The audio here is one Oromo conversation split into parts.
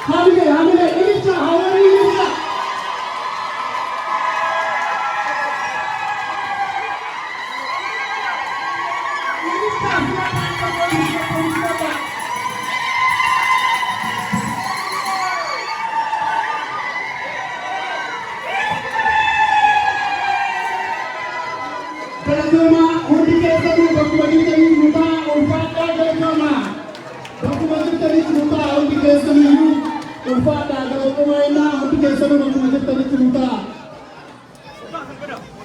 Hamile, Ilisa, how are you, Ilisa? Galatoma, hundi keessa nu bakkuma jirtanii nutaa ulfaadhaa galatoma. Bakkuma jirtanii nutaa hundi keessa nuyyuu ulfaadhaa galatoma ennaa hundi keessa nu bakkuma jirtanii nutaa.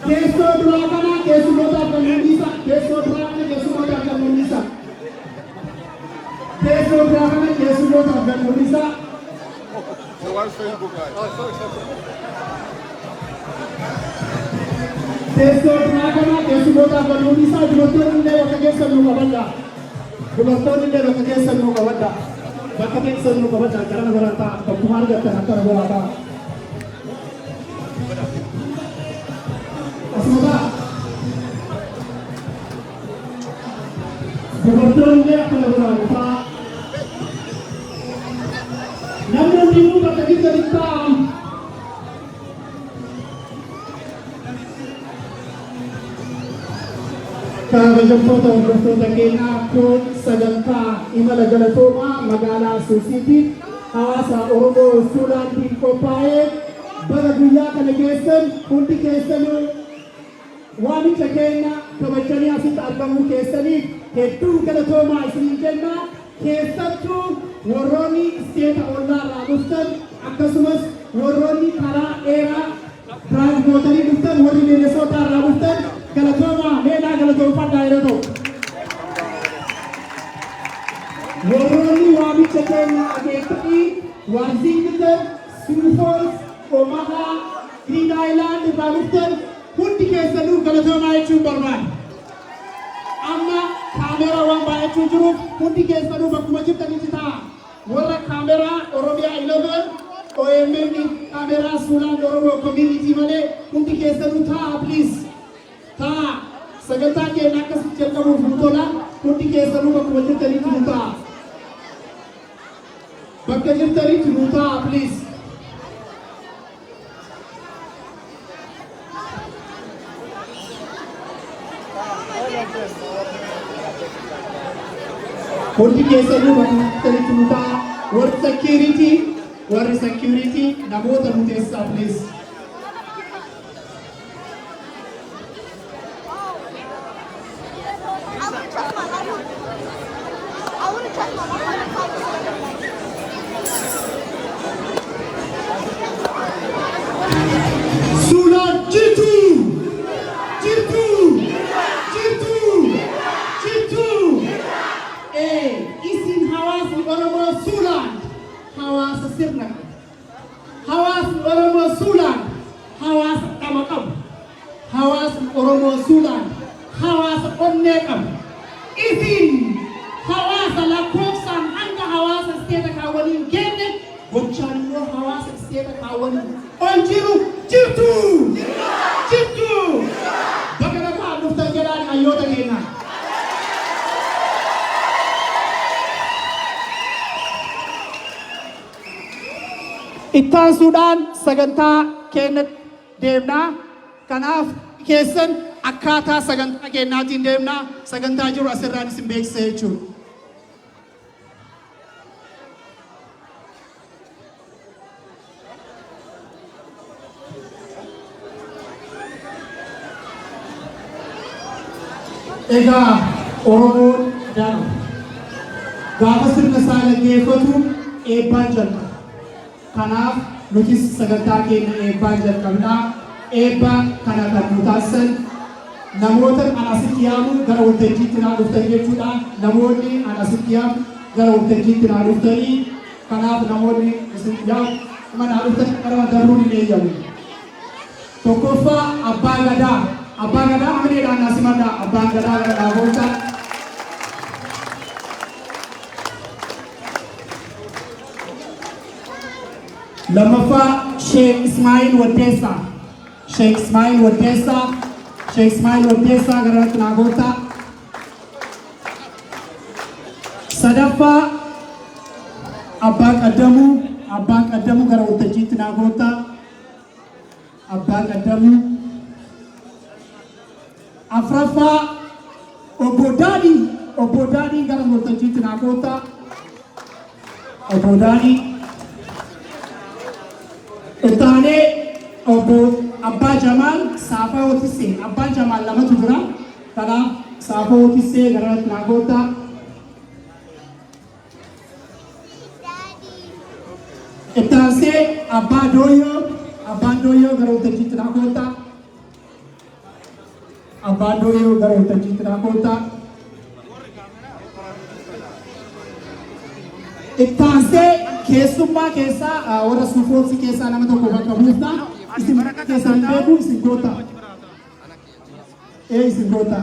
Keessoo duraa kana keessumootaaf kan mul'isa. Keessoo duraa kana keessumootaaf kan mul'isa. Keessoo duraa kana keessumootaaf kan mul'isa. Teessoo duraa kana keessumootaaf kan mul'isa. Dubartoonni illee bakka keessa nu qabadha. Dubartoonni illee bakka keessa nu qabadha. Bakka keessa nu qabadha. Gara barataa bakkuma argattan akka barataa. Asuma dubartoonni illee akka barataa. Namni hundinuu bakka keessa taa'am. Kabajamtoota hordoftoota keenyaa kun sagantaa imala galatoomaa magaalaa Suusiitti hawaasa Oromoo Suulaantiin qophaa'ee bara guyyaa kana keessan hundi keessanuu waamicha keenya kabajanii asitti argamuu keessaniif hedduu galatoomaa isinii jenna. Keessattuu warroonni isteeta ollaarraa dhuftan akkasumas warroonni karaa dheeraa tiraansipoortarii dhuftan warri Mineesootaarraa dhuftan galatoomaa meedhaa galatoomfadhaa yeroo ta'u. Warroonni waamicha keenya akeekanii Waashingtan, Sioux Falls, Omaha, Green Island irraa dhuftan hundi keessanuu galatoomaa jechuun barbaada. Amma kaameraa waan baay'achuu jiruuf hundi keessanuu bakkuma jirtanitti ta'a. Warra kaameraa Oromiyaa 11 OMN kaameraa Suulaan Oromoo Community malee hundi keessanuu ta'a please. Ta'a sagantaa keenya akkasitti jalqabuuf nu tola. Hundi keessanuu bakkuma jirtanitti nu ta'a. Bakka jirtanitti nu ta'a please. Hundi keessanuu bakkuma jirtanitti nu ta'a. Warri security namoota nu teessisaa please. Suulaan jirtu! Isin hawaasni Oromoo Suulaan hawaasa sirna qabu. Hawaasni Oromoo Suulaan hawaasa dhama qabu. Hawaasni Oromoo Suulaan hawaasa onnee qabu. Isin hawaasa lakkoofsaan hanga hawaasa isteeta kaawwaniin genne gochaan immoo hawaasa isteeta kaawwaniin ol jirtu! Bakka nagaa dhuftan jedhaan hayyoota keenyaa. Ittaansuudhaan sagantaa keenya deemnaa. Kanaaf keessan akkaataa sagantaa keenyaatiin deemnaa. Sagantaa jiru asirraan isin beeksisa jechuudha. Egaa Oromoon gaafa sirna isaa gaggeeffatu eebbaan jalqaba. Kanaaf nutis sagantaa keenya eebbaan jalqabnaa. Eebba kana kan nu taasisan namoota asitti yaamu gara waltajjiitti naa dhuftan jechuudha. Namoonni asitti yaamu gara waltajjiitti naa dhuftanii kanaaf namoonni asitti yaamu mana dhuftan gara darbuun hin eeyyamu. Tokkoffaa Abbaa Gadaa. Abbaa Gadaa amaneedhaan naasimadha. Abbaan Gadaa gara dhaaboota. Lammaffaa Sheikh Ismail Waddeessa. Sheikh Ismail Waddeessa gara dhaaboota. Sadaffaa Abbaa Qaddamuu abbaan qaddamu gara waltajjiitti naa goota. Abbaan qaddamu afraffaa obbo Daadii gara waltajjiitti naa goota. Obbo Daadii ittaanee obbo Abbaa Jamaal Saafaa Otissee. Abbaan Jamaal lamatu jira. Kanaaf Saafaa Otissee gara naa goota. Ittaansee abbaan Dooyyoo gara waltajjiitti naa goota. Abbaan Dooyyoo gara waltajjiitti naa goota. Ittaansee keessummaa keessaa warra suufoofsi keessaa nama tokko bakka buufna. Isin keessan beeku isin goota. Isin goota.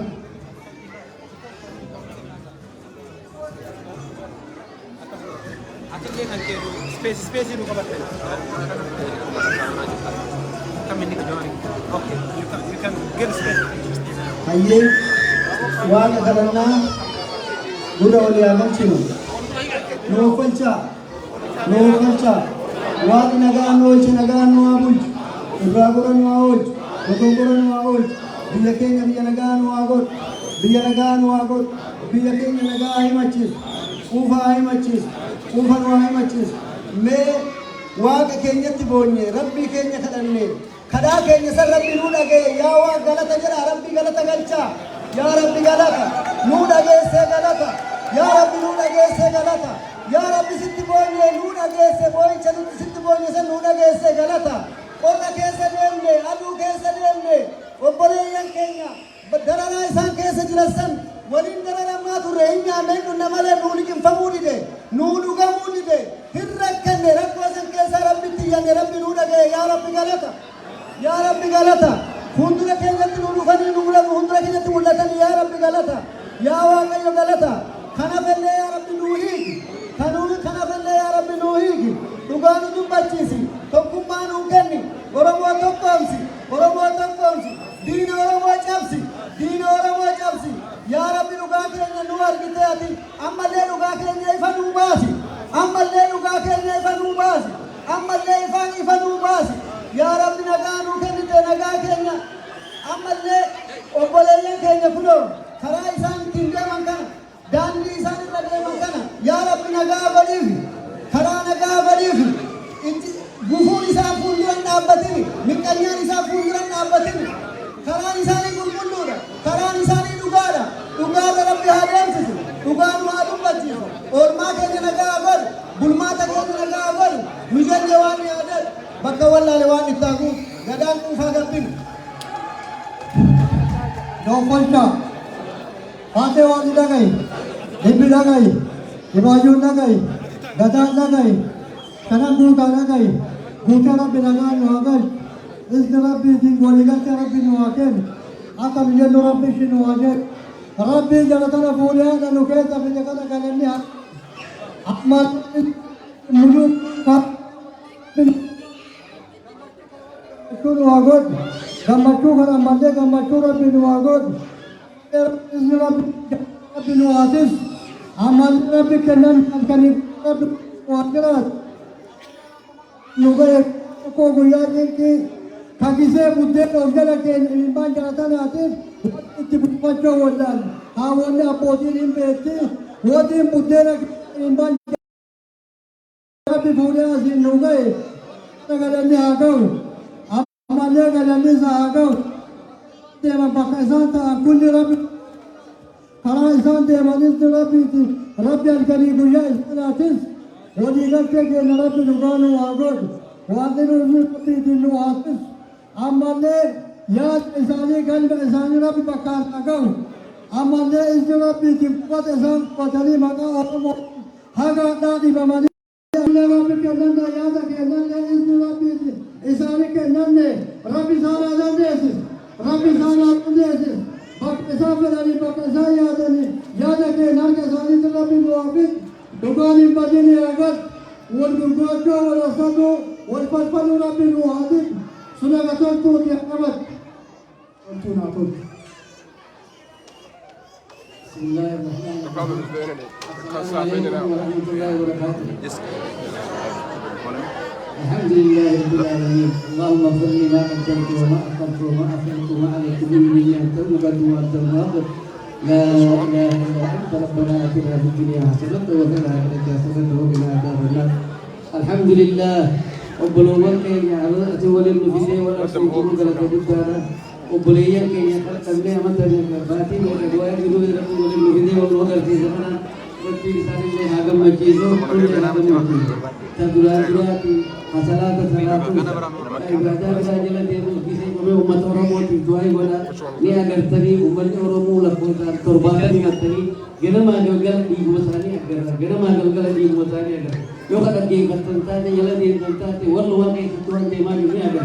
Space itu kabar. Kami ni kejauhan. Okay, you can get space. Hayyee waaqa kadhannaa gurra olii agarsiinu nooffalchaa waaqni nagaa nu oolche nagaa nu haa bulchu irraa gora nu haa oolchu dogongora nu haa oolchu biyya keenya biyya nagaa nu haa godhu biyya nagaa nu haa godhu biyya keenya nagaa haa himachiisu quufa haa himachiisu quufa nu haa himachiisu mee waaqa keenyatti boonye rabbii keenya kadhannee kadhaa keenya san rabbi nu dhagee yaa waa galata jedha rabbi galata galchaa yaa rabbi galata nu dhageessee galata yaa rabbi nu dhageessee galata yaa rabbi sitti boonye nu dhageesse boo'icha nutti sitti boonye san nu dhageesse galata qorra keessa deemne aduu keessa deemne obboleeyyan keenya dararaa isaan keessa jiran san waliin dararamaa turre hin nyaanne dhunna malee nu liqinfamuu dide nu dhugamuu dide hin rakkanne rakkoo san keessa rabbitti iyyanne rabbi nu dhagee yaa rabbi galata yaa rabbi galata hundura keenyatti nu dhufanii nu mul'atu hundura keenyatti mul'atanii yaa rabbi galata yaa waaqayyo galata kanafillee yaa rabbi nuu hiiki kanafillee yaa rabbi nuu hiiki dhugaa nu dubbachiisi tokkummaa nuu kenni oromoo tokkoomsi diina oromoo cabsi yaa rabbi dhugaa keenya nu argite ati ammallee dhugaa keenya ifa nuu baasi ammallee dhugaa keenya ifa nuu baasi ammallee ifa nuu baasi yaa rabbi nagaa nuu kennite nagaa keenya ammallee obboleeyyan keenya kunoo karaa isaan ittiin deeman kana daandii isaan irra deeman kana yaa rabbi nagaa godhiifi karaa nagaa godhiifi gufuun isaa fuulduran dhaabbatini miqqanyaan isaa fuulduran dhaabbatini karaan isaanii qulqulluudha karaan isaanii dhugaadha dhugaadha rabbi haa deemsisu dhugaa nu haa dubbachiisu oolmaa keenya nagaa godhu bulmaata keenya nagaa godhu nu jenne waan yaadadhu bakka wallaale waan ittaaku gadaan quufaa gabbinu nooffalchaa baatee waan dhagaye dhibbi dhagaye dhibaayyuun dhagaye gadaan dhagaye kanan guutaa dhagaye guutaa rabbi nagaa nu haa galchu izni rabbiitiin waliigaltee rabbi nu haa kennu akka biyyallu rabbi ishi nu haa jedhu rabbii jala tana fuudhee haadha nu keessa biyya kana galanni amma muluu nu haa godhu gammachuu kana malee gammachuu rabbi nu haa godhu izni rabbi nu haa tisu ammallee rabbi kennan halkanii rabbi nu haa jiraatu nu ga'e tokko guyyaa dinqii kakisee buddeen of jala keenya ilmaan jalatanaatiif itti buufachuu waldaan haawwanni abbootiin hin beekti wotiin buddeena ilmaan rabbi fuudhee asiin nu ga'e galanni haa ga'u ammallee galanni isaa haa ga'u deeman bakka isaan ta'an kulli rabbi karaa isaan deemanis rabbiiti rabbi halkanii guyyaa isaanaatis waliigaltee keenya rabbi dhugaa nu haa godhu wanti nuti rabbiitiin nu haasis ammallee yaada isaanii galma isaanii rabbi bakkaan haa ga'u ammallee izni rabbiitiin qubata isaan qubatanii maqaa oromoo hagaadhaa dhibamanii rabbi kennanne yaada kennanne izni rabbiitiin isaanii kennanne rabbi isaan haa dandeessis rabbi isaan haa dandeessis bakka isaan fedhanii bakka isaan yaadanii yaada keenya harka isaaniitti rabbi nu haa fidu dhugaan hin badini haa godhu wal gurgurachuu wal haasa'uu wal falfaluu rabbi nu haa dibu sunaga toltuuti akabat toltuun haa toltu. The problem is the internet. It's warahmatullahi wabarakatuh. الحمد لله رب العالمين اللهم اغفر لي ما قدمت وما اخرت وما اخرت وما عليك به انت المقدم وانت المؤخر لا اله الا انت ربنا اتنا في الدنيا حسنه وفي الاخره حسنه وقنا عذاب النار الحمد لله وبلوغ كينيا اتي ولم في دي ولا تكون غلط بالدار وبليا كينيا خلق متى فاتي ودواء يقولوا ولم في دي والله في زمان ربي سالي لي هاغم مجيزو كل هاغم مجيزو تدراتي masalah tersalatu ibadah saja dia mungkin umat orang mau tujuai pada ni agar tadi umat orang mau lakukan terbatas ingat tadi gena magal di masani agar gena magal di masani agar yo kata di kata yala di kata wallu wa kai tuan de maju ni agar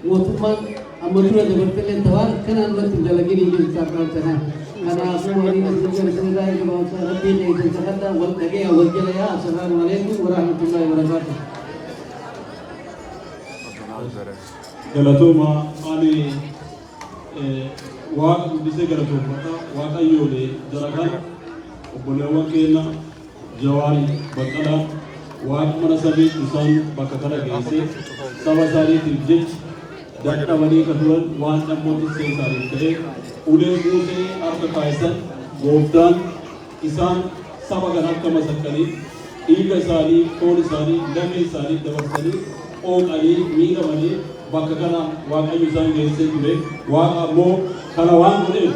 mutuman amudra de bertelen tawar kana Allah tinggal lagi di sakar sana karena aku hari ini sudah ke bawah Rabbi ni itu sakata wal lagi awal ya assalamualaikum warahmatullahi wabarakatuh galatoma ani waaqa guddisee galatoomfata waaqayyoole jarakan obboleewwan keenya jawaari baqqalaa waaqa mana sabii isaan bakka kana geessee saba isaaniitiif jecha dadhabanii kan turan waan dhammoon isee isaaniif ta'e ulee buusee harka kaa'isan gooftaan isaan saba kan akka masakkanii dhiiga isaanii foon isaanii lamee isaanii dabarsanii ooqanii miidhamanii bakka kana waaqayyo isaan geessee ture waaqa ammoo kana waan godheef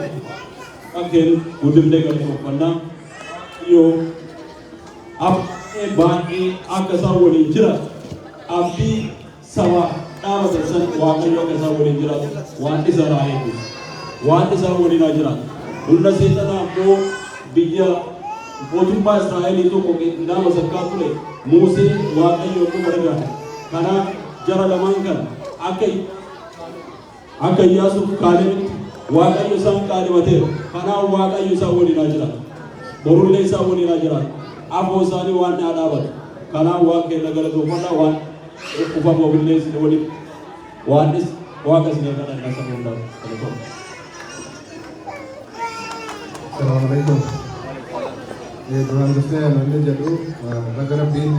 akkeen guddifnee galatoomfannaa yoo baay'ee akka isaan waliin jira abdii saba dhaabatan san waaqayyo akka isaan waliin jiraatu waan isa raa eegu waan isaan waliin haa jiraatu humna seexanaa ammoo biyya mootummaa Israa'elii tokko nama sakkaa ture Musee waaqayyo akkuma argaa kanaaf jara lamaan kana akka Iyyaasuuf Kaalebitti waaqayyo isaan qaalibateera kanaaf waaqayyo isaan waliin haa jiraatu borullee isaan waliin haa jiraatu afoo isaanii waan naa dhaabatu kanaaf waan keenya galatoomfannaa waan ufamoo billee isin waliin waanis waaqa isin kadhannaa sama hundaaf galatoomna. Assalamualaikum. Duraan dursee namni jedhu baga Rabbiin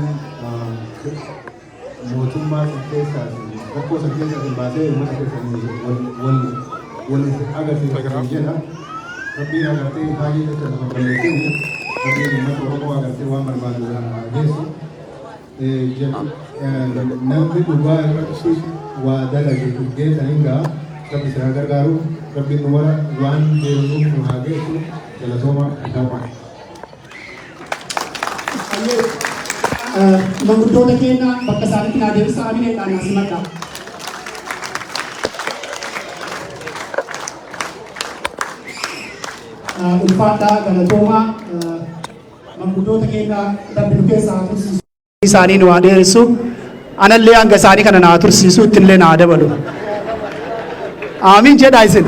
mootummaa keessaa rakkoo san keessaa baasee uummata keessanii wal agarsiisan jedha. Rabbiin agartee baay'ee jecha lafa balleessin Rabbiin uummata Oromoo agartee waan barbaadu geessu. Namni dhugaa irratti waa dalage geessan hingaa Rabbi isa gargaaru Rabbiin nu wara waan deemuuf nu haa geessu galatooma isaa manguddoota keenya bakka isaanitti naa deebisaa abineedhaan asimadha. Ulfaadhaa galatoomaa manguddoota keenya Rabbi nu keessaa tursiisu. Isaanii nu haa dheeressu anallee hanga isaanii kana naa tursiisu ittillee naa dabalu. Amiin jedhaa isin.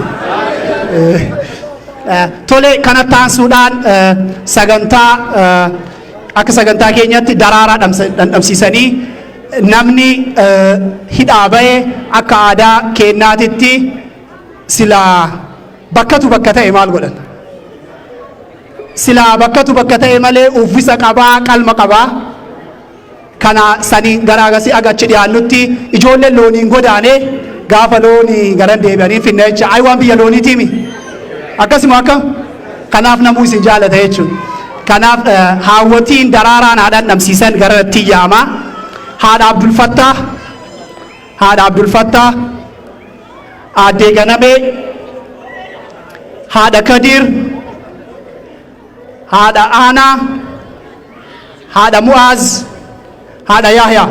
Tole kanatti aansuudhaan sagantaa akka sagantaa keenyatti daraaraa dhandhamsiisanii namni hidhaa ba'ee akka aadaa keenyaatitti silaa bakkatu bakka ta'e maal godhan? Silaa bakkatu bakka ta'e malee uffisa qabaa qalma qabaa kana sanii garaagasii agachi dhiyaannutti ijoolleen looniin godaane gaafa loonii garan deebi'anii finna jecha ayi waan biyya looniitiimi akkasuma akka kanaaf namuu isin jaalata jechuudha. Kanaaf haawwatiin daraaraan haa dhandhamsiisan gara itti yaama. Haadha Abdul Fattah, Aadde Ganamee, Haadha Kadir, Haadha Aanaa, Haadha Mu'aaz, Haadha Yahyaa.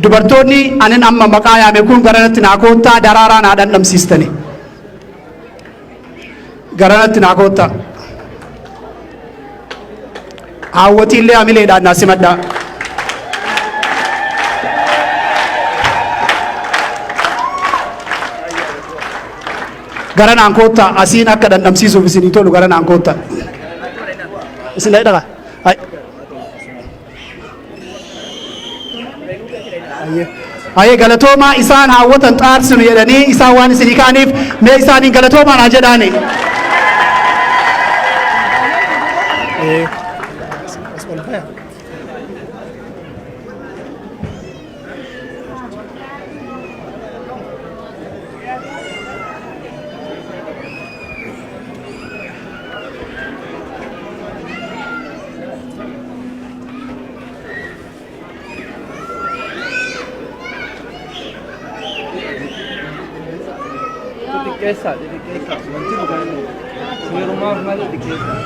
Dubartoonni anin amma maqaa yaame kun garanatti naa koottaa daraaraan haa dhandhamsiistani. Garanatti naa koottaa. Haawwatii illee amileedhaan naa simadhaa. Garanaan koottaa asiin akka dhandhamsiisuuf isinii tolu garanaan koottaa. Isin dhagaa. Ayyee galatoomaa isaan haawwatan xaarsinu jedhanii isaan waan isinii kaaniif mee isaaniin galatoomaa naa jedhaani. Xixiqqeessaa wanti dhugaan seerumaaf malee xiqqeessaa.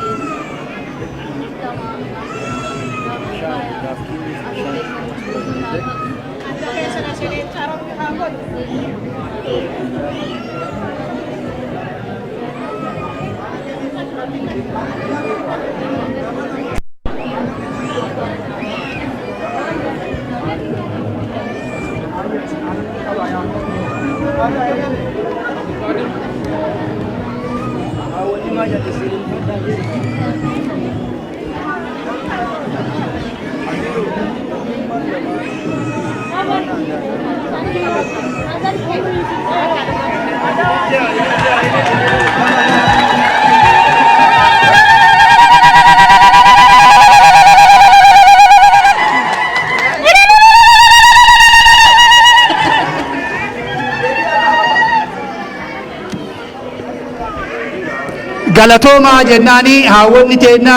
Galatoomaa jennaanii haawwanni teenna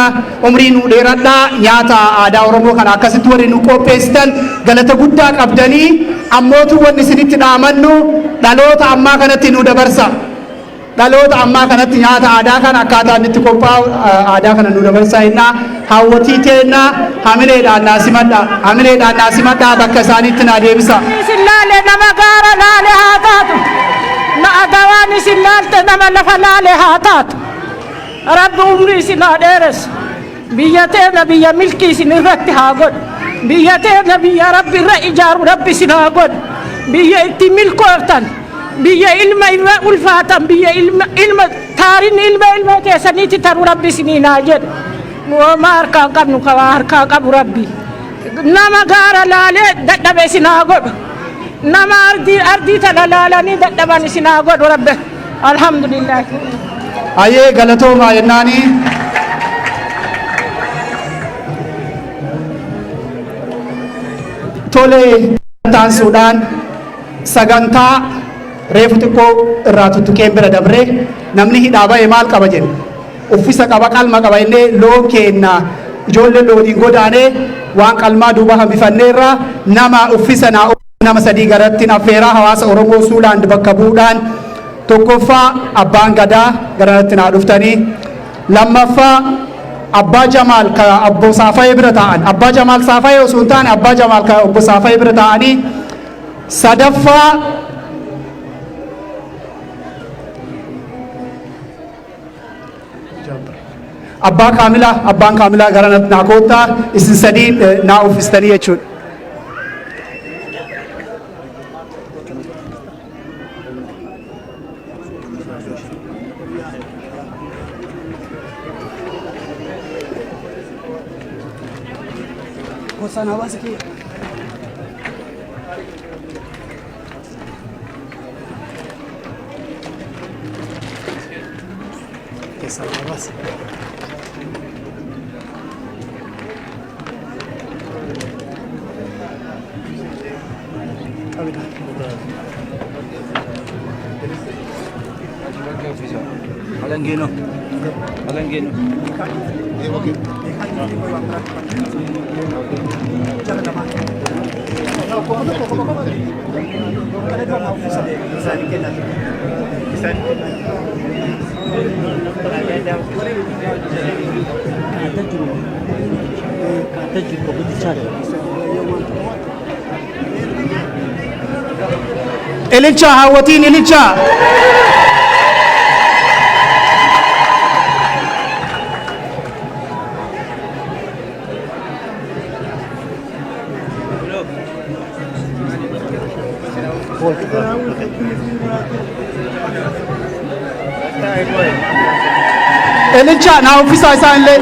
umrii nu dheeradhaa nyaata aadaa Oromoo kana akkasitti warri nu qopheessitan galata guddaa qabdanii ammootu wanni isinitti dhaamannu dhaloota ammaa kanatti nu dabarsa. Dhaloota ammaa kanatti nyaata aadaa kana akkaataa inni itti qophaa'u aadaa kana nu dabarsa innaa haawwatii teenna hamileedhaan naasimadhaa bakka isaaniitti naa deebisa. Sillaale nama gaara laale haa taatu. Na agawaan sillaalte nama lafa laale haa taatu. Rabbi umrii isin haa dheeressu. Biyya teenya biyya milkii isin irratti haa godhu. Biyya teenya biyya Rabbi irra ijaaru Rabbi isin haa godhu. Biyya itti milkooftan. Biyya ilma irra ulfaatan. Biyya ilma taarinni ilma keessaniitti taru Rabbi isiniin haa jedhu. Nuuma harkaan qabnu kawaa harkaa qabu Rabbi. Nama gaara laalee dadhabe isin haa godhu. Nama ardii tana laalanii dadhaban isin haa godhu Rabbi. Alhamdulillah. Ayyee galatoomaa jennaanii tolee taansuudhaan sagantaa reefu xiqqoo irraa tuttuqeen bira dabree namni hidhaa ba'e maal qaba jenna uffisa qaba qalma qaba innee loon keenna ijoollee looniin godaanee waan qalmaa duuba hambifanneerraa nama uffisa nama sadii garatti affeeraa hawaasa Oromoo Suulaand bakka bu'uudhaan tokkoffaa abbaan gadaa garanatti naa dhuftanii lammaffaa abbaa Jamaal ka obbo Saafayee bira ta'an abbaa Jamaal Saafayee osoo hin taane abbaa Jamaal ka obbo Saafayee bira ta'anii sadaffaa abbaan Kaamilaa garanatti naa koottaa isin sadii naa uffistanii jechuudha. Sana basi ki sana basi Alangino. Ililcha hawwatiin ililcha. Ililcha na ofisa isaan illee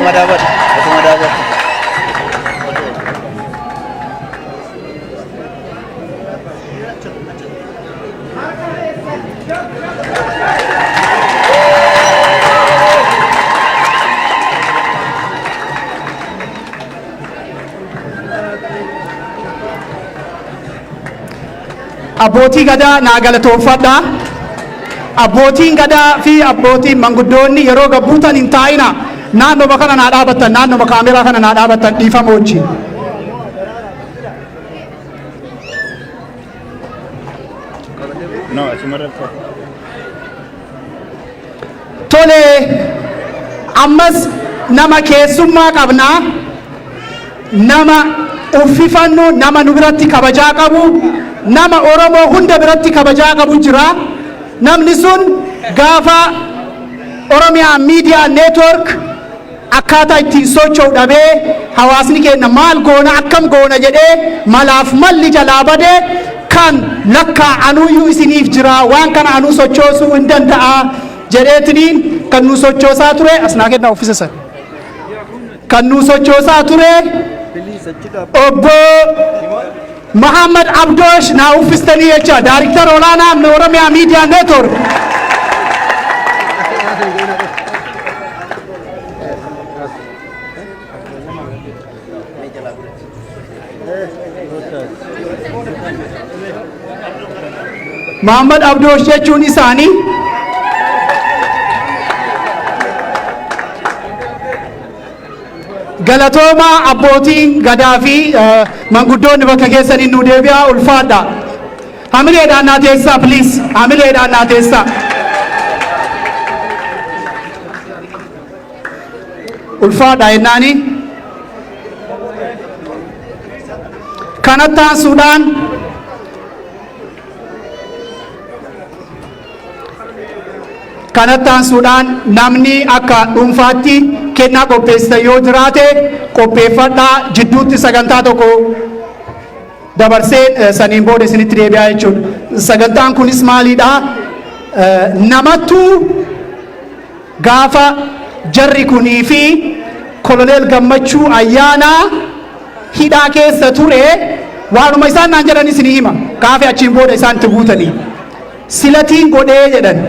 abbootii gadaa naa galatoomfadha. Abbootiin gadaa fi abbootiin manguddoonni yeroo gabbuutan hin taa'ina naannoo kana naa dhaabattan naannoo kaameraa kana naa dhaabattan dhiifama wajjin. No, así me refiero. Tole ammas nama keessummaa qabna. Nama uffifannu nama nu biratti kabajaa qabu. Nama Oromoo hunda biratti kabajaa qabu jira. Namni sun gaafa Oromiyaa Media Network akkaataa ittiin socho'u dhabee hawaasni keenya maal goona akkam goona jedhee malaaf malli jalaa badee kan lakkaa'anuyyuu isiniif jira waan kana anuu sochoosuu hin danda'a jedheetiniin kan nu sochoosaa ture asnaa kennaa uffisa san kan nu sochoosaa ture obbo Muhammad Abdosh naa uffistanii jecha daariktara olaanaa Oromiyaa Media Network. Muhammad Abdosh jechuun isaanii galatoomaa abbootiin gadaa fi manguddoonni bakka keessaniin nu deebi'aa ulfaadha. Hamileedhaan naa teessaa please. Hamileedhaan naa teessaa. Ulfaadha jennaani. Kanatti aansuudhaan namni akka dhuunfaatti kennaa qopheessitan yoo jiraate qopheeffadhaa jidduutti sagantaa tokko dabarsee saniin booda isinitti deebi'aa jechuudha. Sagantaan kunis maalidha? Namattuu gaafa jarri kunii fi koloneel Gammachuu ayyaanaa hidhaa keessa ture waanuma isaan naan jedhan isinii hima. Gaafa achiin booda isaan itti guutanii silatiin godhee jedhan.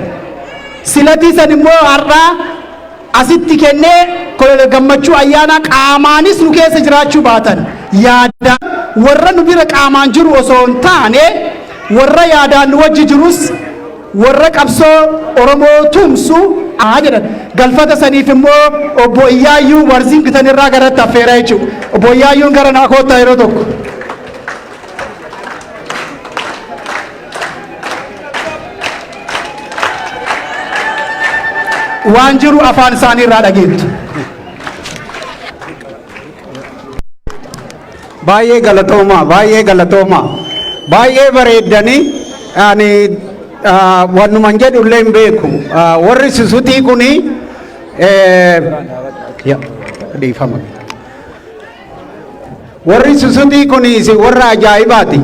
Silatii san immoo har'aa asitti kennee koloneel Gammachuu ayyaanaa qaamaanis nu keessa jiraachuu baatan yaada warra nu bira qaamaan jiru osoo hin taane warra yaadaan nu wajji jirus warra qabsoo Oromoo tumsu jedhan. Galfata saniif immoo obbo Iyyaayyuu warziin bitanirraa garatti affeera jechuudha. Obbo Iyyaayyuun gara naa koottaa yeroo tokko. Waan jiru afaan isaanii irraa dhageettu. Baay'ee galatoomaa, baay'ee galatoomaa, baay'ee bareeddanii ani wanuman jedhullee hin beeku. Warri Susutii kuni dhiifama. Warri Susutii kunis warra ajaa'ibaati.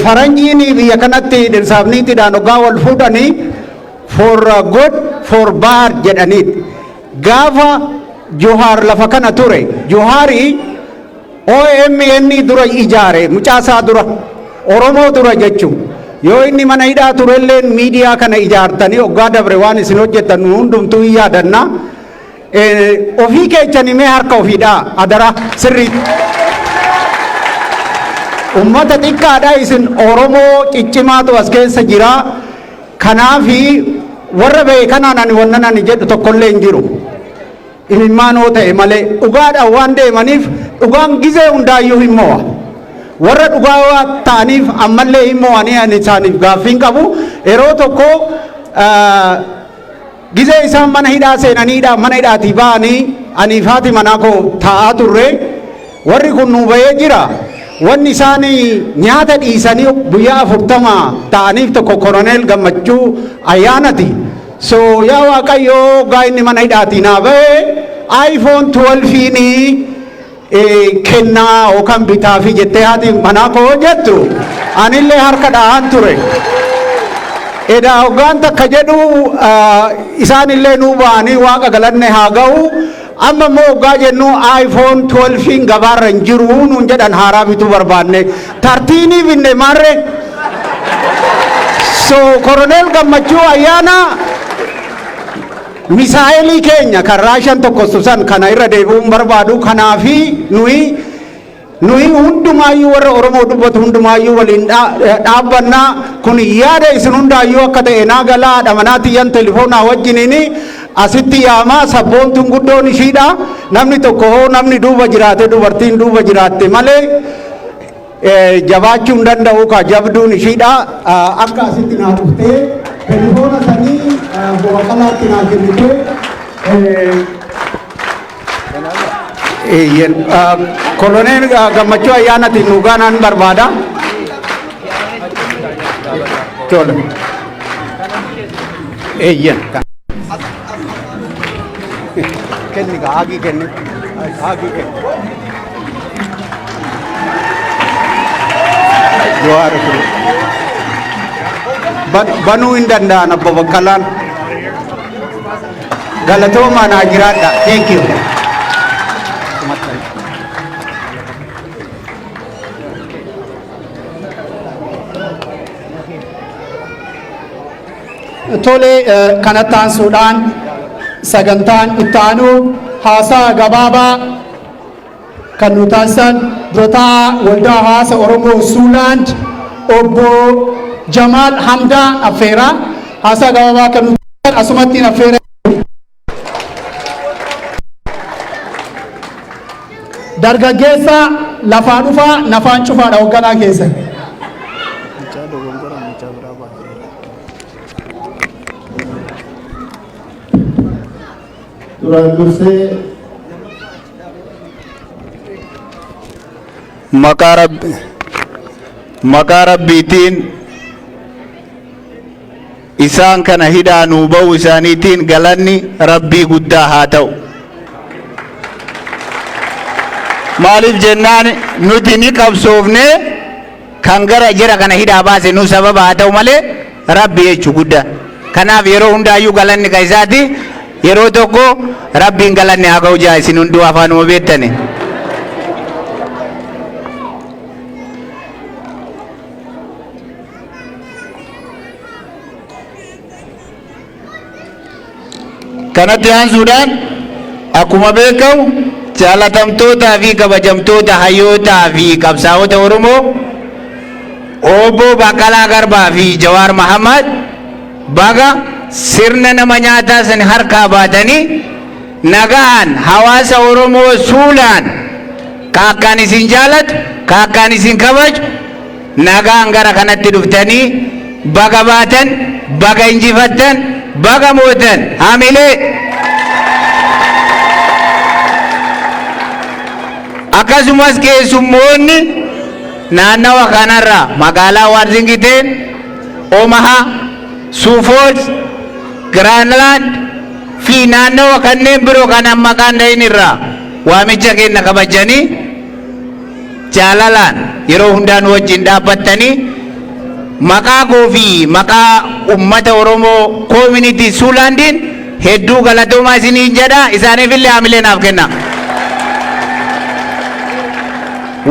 Faranjiin biyya kanatti dhirsaafniitiidhaan hoggaa wal fuudhanii for good for bad jedhaniit. Gaafa Johaar lafa kana ture, Johaari OMN dura ijaare mucaasaa dura Oromoo dura jechuun yoo inni mana hidhaa turelleen miidiyaa kana ijaartanii hoggaa dabre waan isin hojjettan hundumtuu hin yaadanna. Ofii keechanii mee harka ofiidhaa adara sirriitti. Ummata xiqqaadhaa isin Oromoo ciccimaatu as keessa jira. Kanaafi warra ba'e kanaan ani wannan ani jedhu tokkollee hin jiru. Imimmaanoo ta'e malee dhugaadhaan waan deemaniif dhugaan gizee hundaayyuu hin mo'a. Warra dhugaa ta'aniif ammallee hin mo'anii ani isaaniif gaaffii qabu. Yeroo tokko gizee isaan mana hidhaa seenaniidha mana hidhaatii ba'anii anii fi manaa koo taa'aa turre warri kun nu ba'ee jira. Wanni isaanii nyaata dhiisanii guyyaa 40 ta'aniif tokko koloneel Gammachuu ayyaanati. So yaa Waaqayyoo gaa inni mana hidhaatii naa ba'e iPhone 12 kennaa yookaan bitaa fi jettee haati manaa koo jettu anillee harka dhahaan ture. Edaa hoggaan takka jedhu isaanillee nuu ba'anii Waaqa galanne haa ga'u. Amma immoo hoggaa jennu iPhone 12 gabaarra hin jiru nuun jedhan haaraa bituu barbaanne tartiinii binne marre. So koloneel Gammachuu ayyaana misaa'elii keenya kan Raashaan tokkostu san kana irra deebi'uun barbaadu. Kanaafi nuyi hundumaayyuu warra Oromoo dubbatu hundumaayyuu waliin dhaabbannaa kun yaada isin hundaayyuu akka ta'e naa galaa dhamanaatiyyan telefoonaa wajjiniini asitti yaamaa sabboontuun guddoon ishiidha. Namni tokko hoo namni duuba jiraate dubartiin duuba jiraatte malee jabaachuu hin danda'u ka jabduun ishiidha. Akka asitti naa dhuftee Telefoona sanii boqoqalaatti naa kennite. Koloneel Gammachuu ayyaanatiin dhugaanaan barbaada. Tole. Eeyyan. Kenni haagii kenni. Haagii kenni. Johaar kuru. Banuu hin danda'an Obbo Baqqalaan. Galatoomaa naa jiraadha. Thank you. Tole kanatti aansuudhaan sagantaan itti aanu haasaa gabaabaa kan nu taasisan durataa waldaa hawaasa Oromoo Suuland obbo Jamaal Hamdaa affeeraa haasaa gabaabaa kan nu taasisan asumatti affeera. Dargaggeessa lafaa dhufaa nafaan cufaadha hoogganaa keessa. Duraan dursee maqaa rabbiitiin isaan kana hidhaa nuu ba'uu isaaniitiin galanni rabbii guddaa haa ta'u. Maaliif jennaan nuti ni qabsoofne kan gara jira kana hidhaa baase nu sababa haa ta'u malee rabbi jechuu guddaa. Kanaaf yeroo hundaayyuu galanni ka isaati. Yeroo tokko rabbiin galanni haa ga'u jaa isin hunduu afaanuma beektani. Kanatti aansuudhaan akkuma beekamu jaalatamtootaa fi kabajamtoota hayyootaa fi qabsaa'ota Oromoo obbo Baqqalaa Garbaa fi Jawaar Mahammad baga sirna nama nyaataa san harkaa baatanii nagaan hawaasa Oromoo Suulaan kaakkaan isin jaalatu kaakkaan isin kabaju nagaan gara kanatti dhuftanii baga baatan baga injifattan baga mootan hamilee. Akkasumas keessummoonni naannawa kanarraa magaalaa Waarzingiteen Omaha Suufoot Giraanlaand fi naannawa kanneen biroo kan maqaan dhahin irraa waamicha keenya kabajanii jaalalaan yeroo hundaan wajjin dhaabbattanii maqaa koo fi maqaa ummata Oromoo Community Suulandiin hedduu galatoomaa isiniin jedha. Isaaniifillee hamilee naaf kenna.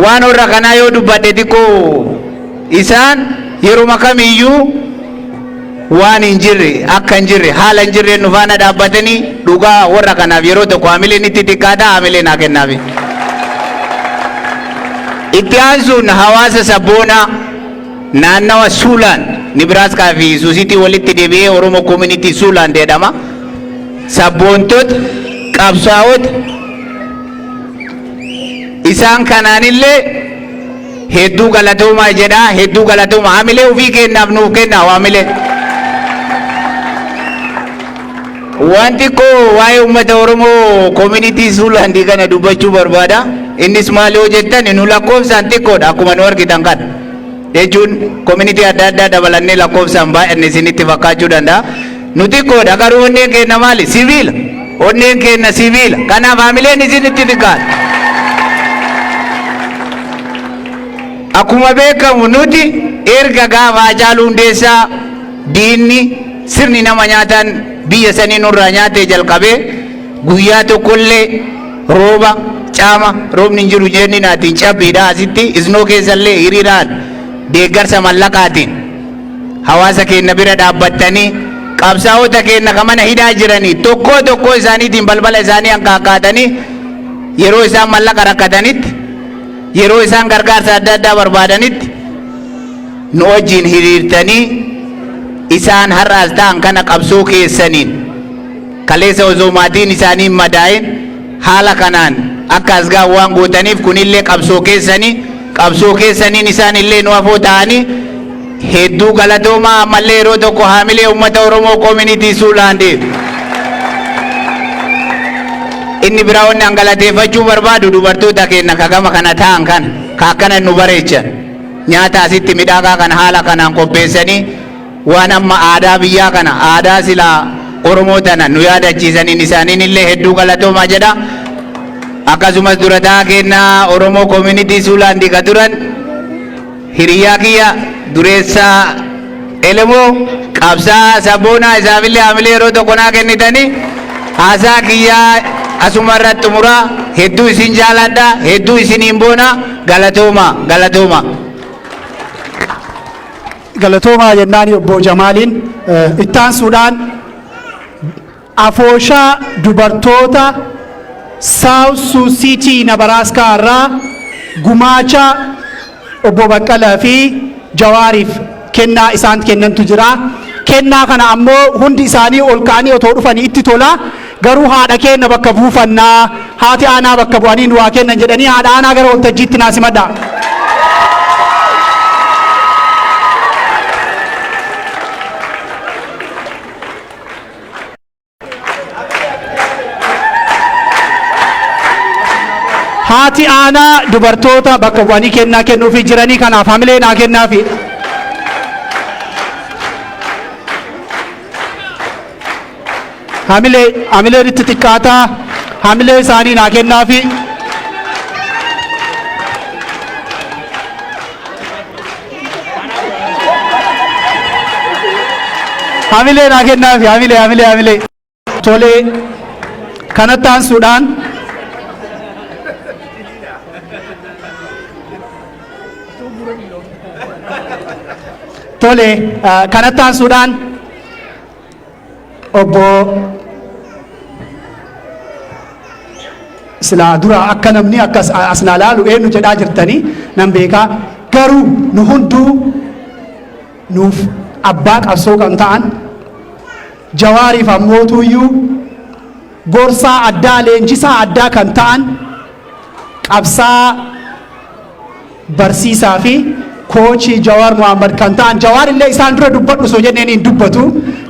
Waan warra kanaa yoo dubbadhe xiqqoo isaan yeroo kamiyyuu waan hin jirre akka hin jirre haala hin jirre nu faana dhaabbatanii dhugaa warra kanaaf yeroo tokko hamileen itti xiqqaadha hamilee naa kennaafi. Itti aansuun hawaasa sabboonaa naannawa Suuland Nibraaskaa fi Suusiitii walitti deebi'ee Oromoo Community Suuland jedhama. Sabboontota qabsaa'ota isaan kanaanillee hedduu galatoomaa jedha. Hedduu galatoomaa hamilee ofii kennaaf nuuf kenna hamilee. Wanti koo waa'ee uummata Oromoo Community Suulandii kana dubbachuu barbaada. Innis maal yoo jettan nu lakkoofsaan xiqqoodha akkuma nu argitan kan jechuun community adda addaa dabalannee lakkoofsaan baay'anne isinitti fakkaachuu danda'a. Nu xiqqoodha garuu onneen keenya maali? Sibiila. Onneen keenya sibiila. Kanaaf hamileen isinitti xiqqaadha. Akkuma beekamu nuti erga gaafa Haacaaluu Hundeessaa diinni sirni nama nyaataan biyya sanii nurraa nyaatee jalqabee guyyaa tokkollee rooba caama roobni hin jiru jenni naatiin cabbiidha asitti isnoo keessallee hiriiraan deeggarsa mallaqaatiin hawaasa keenya bira dhaabbattanii qabsaa'ota keenya kan mana hidhaa jiranii tokko isaaniitiin balbala isaanii hanqaaqaatanii yeroo isaan mallaqa rakkatanitti yeroo isaan gargaarsa adda addaa barbaadanitti nu wajjin hiriirtanii isaan har'aas ta'an kana qabsoo keessaniin kaleessa osoo maatiin isaanii madaa'in haala kanaan akka asgaa waan gootaniif kunillee qabsoo keessaniin isaanillee nu afoo ta'anii hedduu galatoomaa ammallee yeroo tokko haamilee uummata Oromoo Community Suulaandiif. Inni biraa wanni an galateeffachuu barbaadu dubartoota keenya kagama kana ta'an kan akkana nu bareechan nyaata asitti midhaagaa kana haala kanaan qopheessanii waan amma aadaa biyyaa kana aadaa silaa Oromoo tana nu yaadachiisaniin isaaniin illee hedduu galatoomaa jedha. Akkasumas durataa keenya Oromoo Community Suulaandii ka turan hiriyaa kiyya dureessaa Elemoo qabsaa sabboonaa isaafillee haamilee yeroo tokko naa kennitanii haasaa kiyyaa asuma irratti xumuraa hedduu isin jaaladha hedduu isiniin boona galatooma. Galatoomaa jennaan obbo Jamaaliin ittaansuudhaan afooshaa dubartoota South Sioux City Nebraska irraa gumaacha obbo Baqqalaa fi Jawaariif kennaa isaan kennantu jira. Kennaa kana ammoo hundi isaanii ol ka'anii otoo dhufanii itti tola. Garuu haadha keenya bakka buufannaa haati aanaa bakka bu'anii nu waa kennan jedhanii haadha aanaa gara waltajjiitti naasimadha. Haati aanaa dubartoota bakka bu'anii kennaa kennuufii jiranii kanaaf haamilee naa kennaafi. Haamilee itti xiqqaataa haamilee isaanii naa kennaafi. Haamilee naa kennaafi haamilee. Tolee kanatti aansuudhaan kanatti aansuudhaan obbo silaa dura akka namni akkas asnaa laalu eenyu jedhaa jirtanii nan beekaa garuu nu hunduu nuuf abbaa qabsoo kan ta'an Jawaariif ammootuyyuu gorsaa addaa leenjisaa addaa kan ta'an qabsaa barsiisaa fi koochii Jawaar Muhammad kan ta'an Jawaar illee isaan dura dubbadhu soo jenneen hin dubbatu.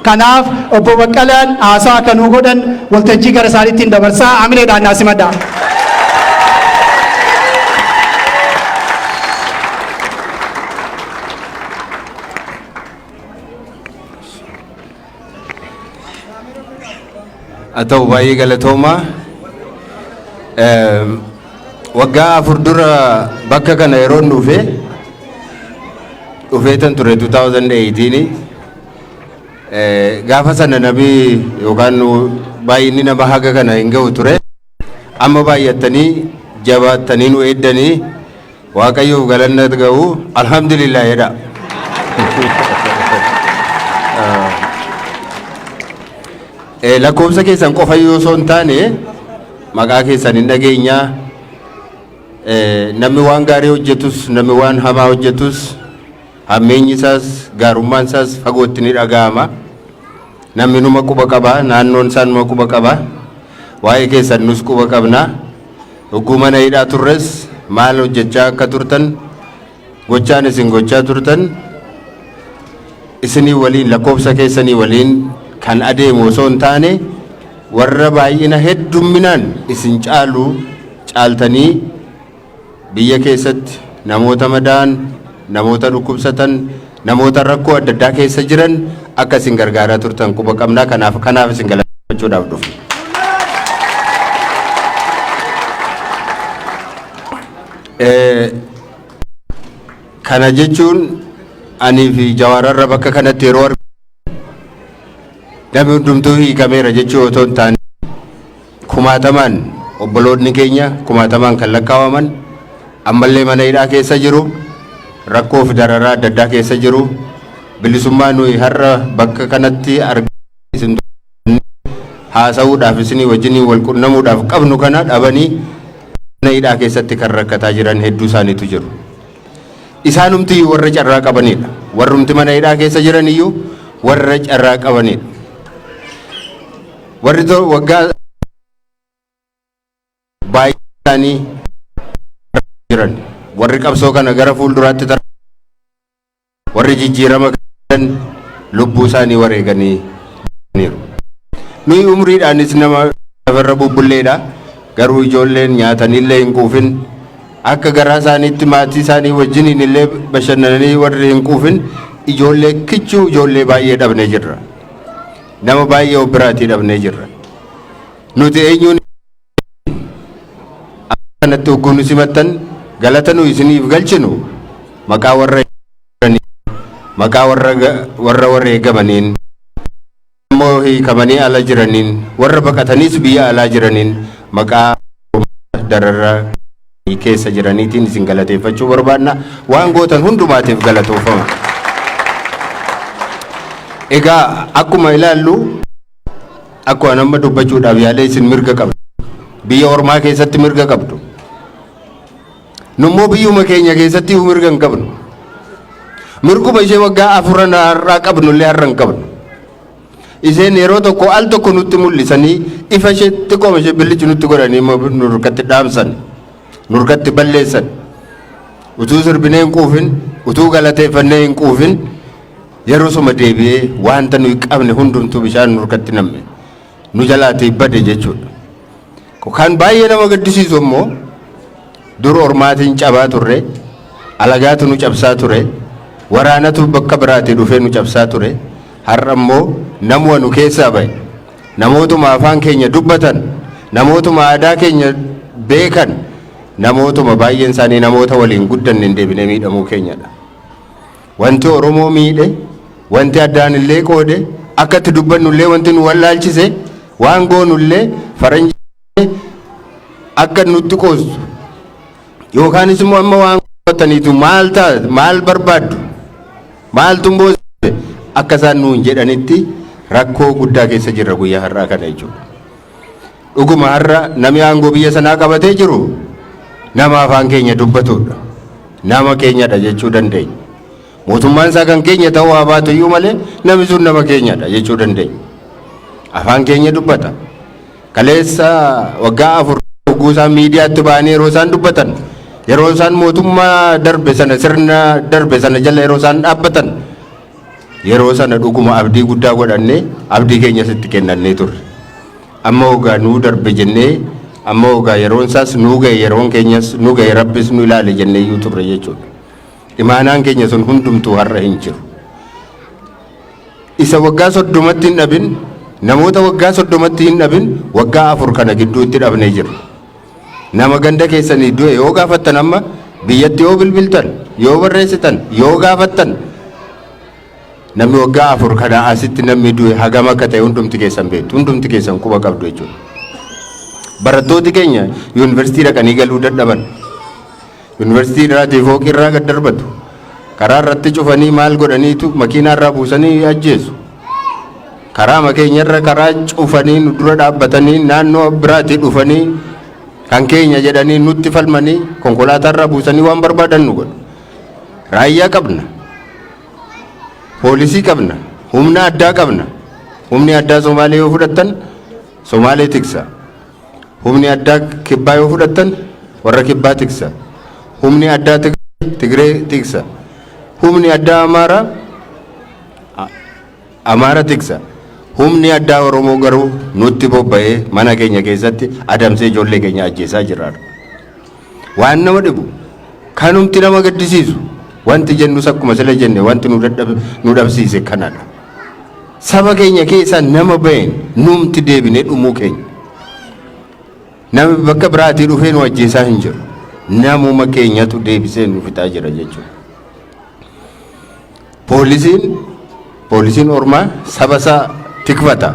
Kanaaf obbo Baqqalaan haasaa akka nuu godhan waltajjii gara isaaniitti hin dabarsaa haamileedhaan naasimadha. Atau bayi galatoomaa waggaa 4 dura bakka kana yeroo dhufeetan ture 2018 gaafa sana nabi yookaan baay'inni nama haga kana hin ga'u ture amma baay'attanii jabaattanii nu eeddanii waaqayyoof galanna ga'u alhamdulillah jedha. Lakkoofsa keessan qofa yoo osoo hin taane maqaa keessan hin dhageenyaa namni waan gaarii hojjetus namni waan hamaa hojjetus hammeenyi isaas gaarummaan isaas fagootti ni dhaga'ama. Namni numa quba qaba naannoon isaa numa quba qaba waa'ee keessan nus quba qabna. Hogguu mana hidhaa turres maal hojjechaa akka turtan gochaan isin gochaa turtan isinii waliin lakkoofsa keessanii waliin kan adeemu osoo hin taane warra baay'ina heddumminaan isin caaltanii biyya keessatti namoota madaa'an namoota dhukkubsatan namoota rakkoo adda addaa keessa jiran akka isin gargaaraa turtan quba qabnaa. Kanaaf isin galateeffachuudhaaf dhufne. Kana jechuun anii fi Jawaararra bakka kanatti yeroo namni hundumtuu hiikameera jechuu otoo hin taane kumaatamaan obboloonni keenya kumaatamaan kan lakkaawaman ammallee mana hidhaa keessa jiru rakkoo fi dararaa adda addaa keessa jiru. Bilisummaa nuyi har'a bakka kanatti arginu haasa'uudhaaf isinii wajjinii wal qunnamuudhaaf qabnu kana dhabanii mana hidhaa keessatti kan rakkataa jiran hedduu isaaniitu jiru. Isaanumti warra carraa qabanidha. Warrumti mana hidhaa keessa jiran iyyuu warra carraa qabanidha. Warri waggaa baay'ee jiran warri qabsoo kana gara fuulduraatti warri jijjiirama kan lubbuu isaanii wareeganii jiru. Nuyi umriidhaanis nama lafarra bubbulleedha. Garuu ijoolleen nyaatanillee hin quufin, akka garaa isaaniitti maatii isaanii wajjiniin illee bashannananii warri hin quufin ijoollee kichuu ijoollee baay'ee dhabnee jirra. Nama baay'ee of biraatii dhabnee jirra. Nuti eenyuun kanatti hogguun simattan galata nu isiniif galchinu maqaa warra wareegamaniin immoo hiikamanii ala jiraniin warra baqataniis biyya alaa jiraniin maqaa dararraa keessa jiraniitiin isin galateeffachuu barbaadna. Waan gootan hundumaatiif galatoofama. Egaa akkuma ilaallu akkuma nama dubbachuudhaaf yaada isin mirga qabdu. Biyya ormaa keessatti mirga qabdu. Nummoo biyyuma keenya keessatti mirga hin qabnu. Mirguma ishee waggaa 4 har'aa qabnullee har'a hin qabnu. Iseen yeroo tokko al tokko nutti mul'isanii ifa isheetti qooma ishee billichi nutti godhanii nurkatti dhaamsan, nurkatti balleessan. Utuu sirbinee hin quufin, utuu galateeffannee hin quufin yeroo suma deebi'ee wanta nuyi qabne hundumtuu bishaan nurkatti namme nu jalaatii bade jechuudha. Kan baay'ee nama gaddisiisu immoo dur ormaatiin cabaa turre, alagaatu nu cabsaa ture, waraanatu bakka biraatii dhufee nu cabsaa ture. Har'a immoo namuma nu keessaa bahe, namootuma afaan keenya dubbatan, namootuma aadaa keenya beekan, namootuma baay'een isaanii namoota waliin guddanne hin deebinee miidhamuu keenyadha. Wanti Oromoo miidhe, wanti addaan illee qoode, akkatti dubbannullee wanti nu wallaalchise, waan goonullee faranjii akka nutti qoostu yookaanis immoo amma waan qottaniitu maal barbaaddu, maaltu mboosise akka isaan nuun jedhanitti rakkoo guddaa keessa jirra guyyaa har'aa kana jechuudha. Dhuguma har'a namni aangoo biyya sanaa qabatee jiru nama afaan keenya dubbatudha, nama keenyadha jechuu dandeenya. Mootummaan isaa kan keenya ta'uu haa baatu iyyuu malee namni sun nama keenyadha jechuu dandeenya. Afaan keenya dubbata. Kaleessa waggaa 4 guusaan miidiyaatti ba'anii yeroo isaan dubbatan, yeroo isaan mootummaa darbe sana sirna darbe sana jala yeroo isaan dhaabbatan, yeroo sana dhuguma abdii guddaa godhannee abdii keenya sitti kennannee turre. Amma ogaa nuu darbe jennee, amma ogaa yeroon isaas nuu ga'e, yeroon keenyas nuu ga'e, rabbis nu ilaale jennee iyyuu turre jechuudha. Imaanaan keenya sun hundumtuu har'a hin jiru. Isa waggaa 30tti hin dhabin, namoota waggaa 30tti hin dhabin, waggaa 4 kana gidduutti dhabnee jiru. Nama ganda keessanii du'e yoo gaafattan, amma biyyatti yoo bilbiltan, yoo barreessitan, yoo gaafattan, namni waggaa 4 kana asitti namni du'e hagam akka ta'e hundumti keessan beektu, hundumti keessan quba qabdu jechuudha. Barattooti keenya yuunivarsiitii dhaqanii galuu dadhaban, yuunivarsiitii irraatii fooqii irraa gad darbatu, karaa irratti cufanii maal godhaniitu makiinaa irraa buusanii ajjeesu. Karaa makeenyarra karaa cufanii nu dura dhaabbatanii naannoo biraatii dhufanii kan keenya jedhanii nutti falmanii konkolaataa irraa buusanii waan barbaadan nu godhu. Raayyaa qabna, poolisii qabna, humna addaa qabna. Humni addaa Somaalee yoo fudhattan Somaalee tiksa, humni addaa Kibbaa yoo fudhattan warra Kibbaa tiksa, humni addaa Tigree tiksa, humni addaa Amaara tiksa, humni addaa Oromoo garuu nutti bobba'ee mana keenya keessatti adamsee ijoollee keenya ajjeesaa jira. Waan nama dhibu, kanumti nama gaddisiisu, wanti jennus akkuma sila jenne wanti nu dhabsiise kanadha. Saba keenya keessaa nama baheen numti deebinee dhumuu keenya. Namni bakka biraatii dhufee nu ajjeesaa hin jiru. Namuma keenyatu deebisee nu fixaa jira jechuudha. Poolisiin ormaa saba isaa tikfata.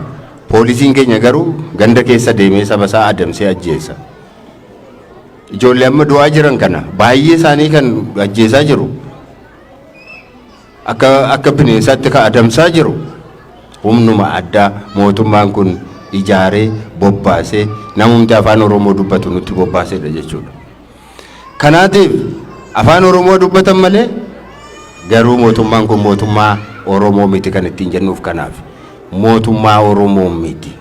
Poolisiin keenya garuu ganda keessa deemee saba isaa adamsee ajjeesa. Ijoollee amma du'aa jiran kana baay'ee isaanii kan ajjeesaa jiru. Akka bineensaatti kan adamsaa jiru. Humnuma addaa mootummaan kun ijaaree bobbaasee namumti afaan Oromoo dubbatu nutti bobbaasedha jechuudha. Kanaatiif afaan Oromoo dubbatan malee garuu mootummaan kun mootummaa Oromoo miti kan ittiin jennuuf kanaaf. Mootummaa Oromoo miti.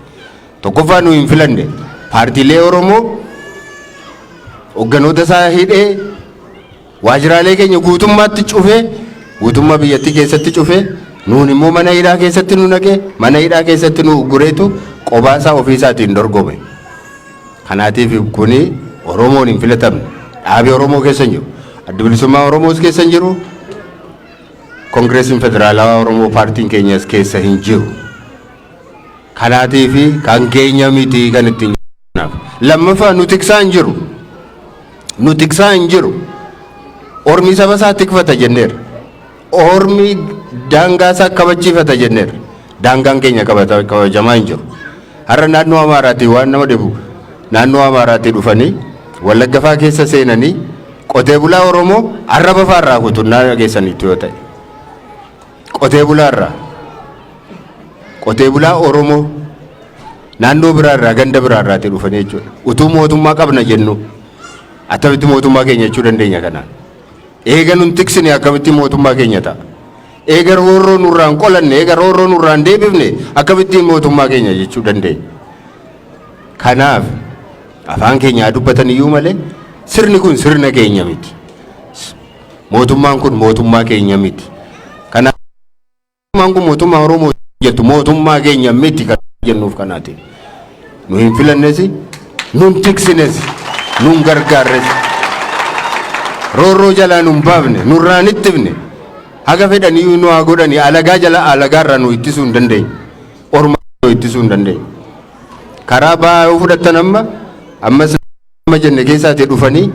Tokkoffaa nu hin filanne paartiilee Oromoo hogganoota isaa hidhee waajjiraalee keenya guutummaatti cufee guutummaa biyyattii keessatti cufee nuun immoo mana hidhaa keessatti nu naqee mana hidhaa keessatti nu gureetu qobaasaa ofiisaatiin dorgome. Kanaatiif kuni Oromoon hin filatamne. Dhaabii Oromoo keessa hin jiru. Adda bilisummaa Oromoos keessa hin jiru. Koongireesiin Federaalawaa Oromoo paartiin keenyas keessa hin jiru. Kanaatiif kan keenya miti kan ittiin jiranaaf. Lammaffaa nu tiksaa hin jiru. Nu tiksaa hin jiru. Ormi saba isaa tikfata jenneera. Ormi daangaa isaa kabachiifata jenneera. Daangaan keenya kabajamaa hin jiru. Har'a naannoo Amaaraatii waan nama dhibu naannoo Amaaraatii dhufanii Wallagga fa'aa keessa seenanii qotee bulaa Oromoo arraba fa'aa irraa kutunnaa dhageessaniitu yoo ta'e. Qotee bulaa Oromoo naannoo biraa irraa ganda biraa irraatii dhufanii jechuudha. Utuu mootummaa qabna jennu akkamitti mootummaa keenya jechuu dandeenya kanaan. Eega nun tiksine akkamitti mootummaa keenya ta'a. Eega roorroo nurraan qolanne eega roorroo nurraan deebifne akkamitti mootummaa keenya jechuu dandeenya. Kanaaf afaan keenya dubbatan iyyuu malee sirni kun sirna keenya miti. Mootummaan kun mootummaa keenya miti. Kanaaf mootummaan kun mootummaa Oromoo jettu mootummaa keenya miti kan jennuuf kanaati. Nu hin filannes, nun tiksines, nun gargaarres. Roorroo jalaa nun baafne, nurraan ittifne. Haga fedhanii nu haa godhanii alagaa jala alagaarraa nu ittisuu hin dandeenye. Ormaa nu ittisuu hin dandeenye. Karaa ba'aa yoo fudhattan ammas amma jenne keessaatii dhufanii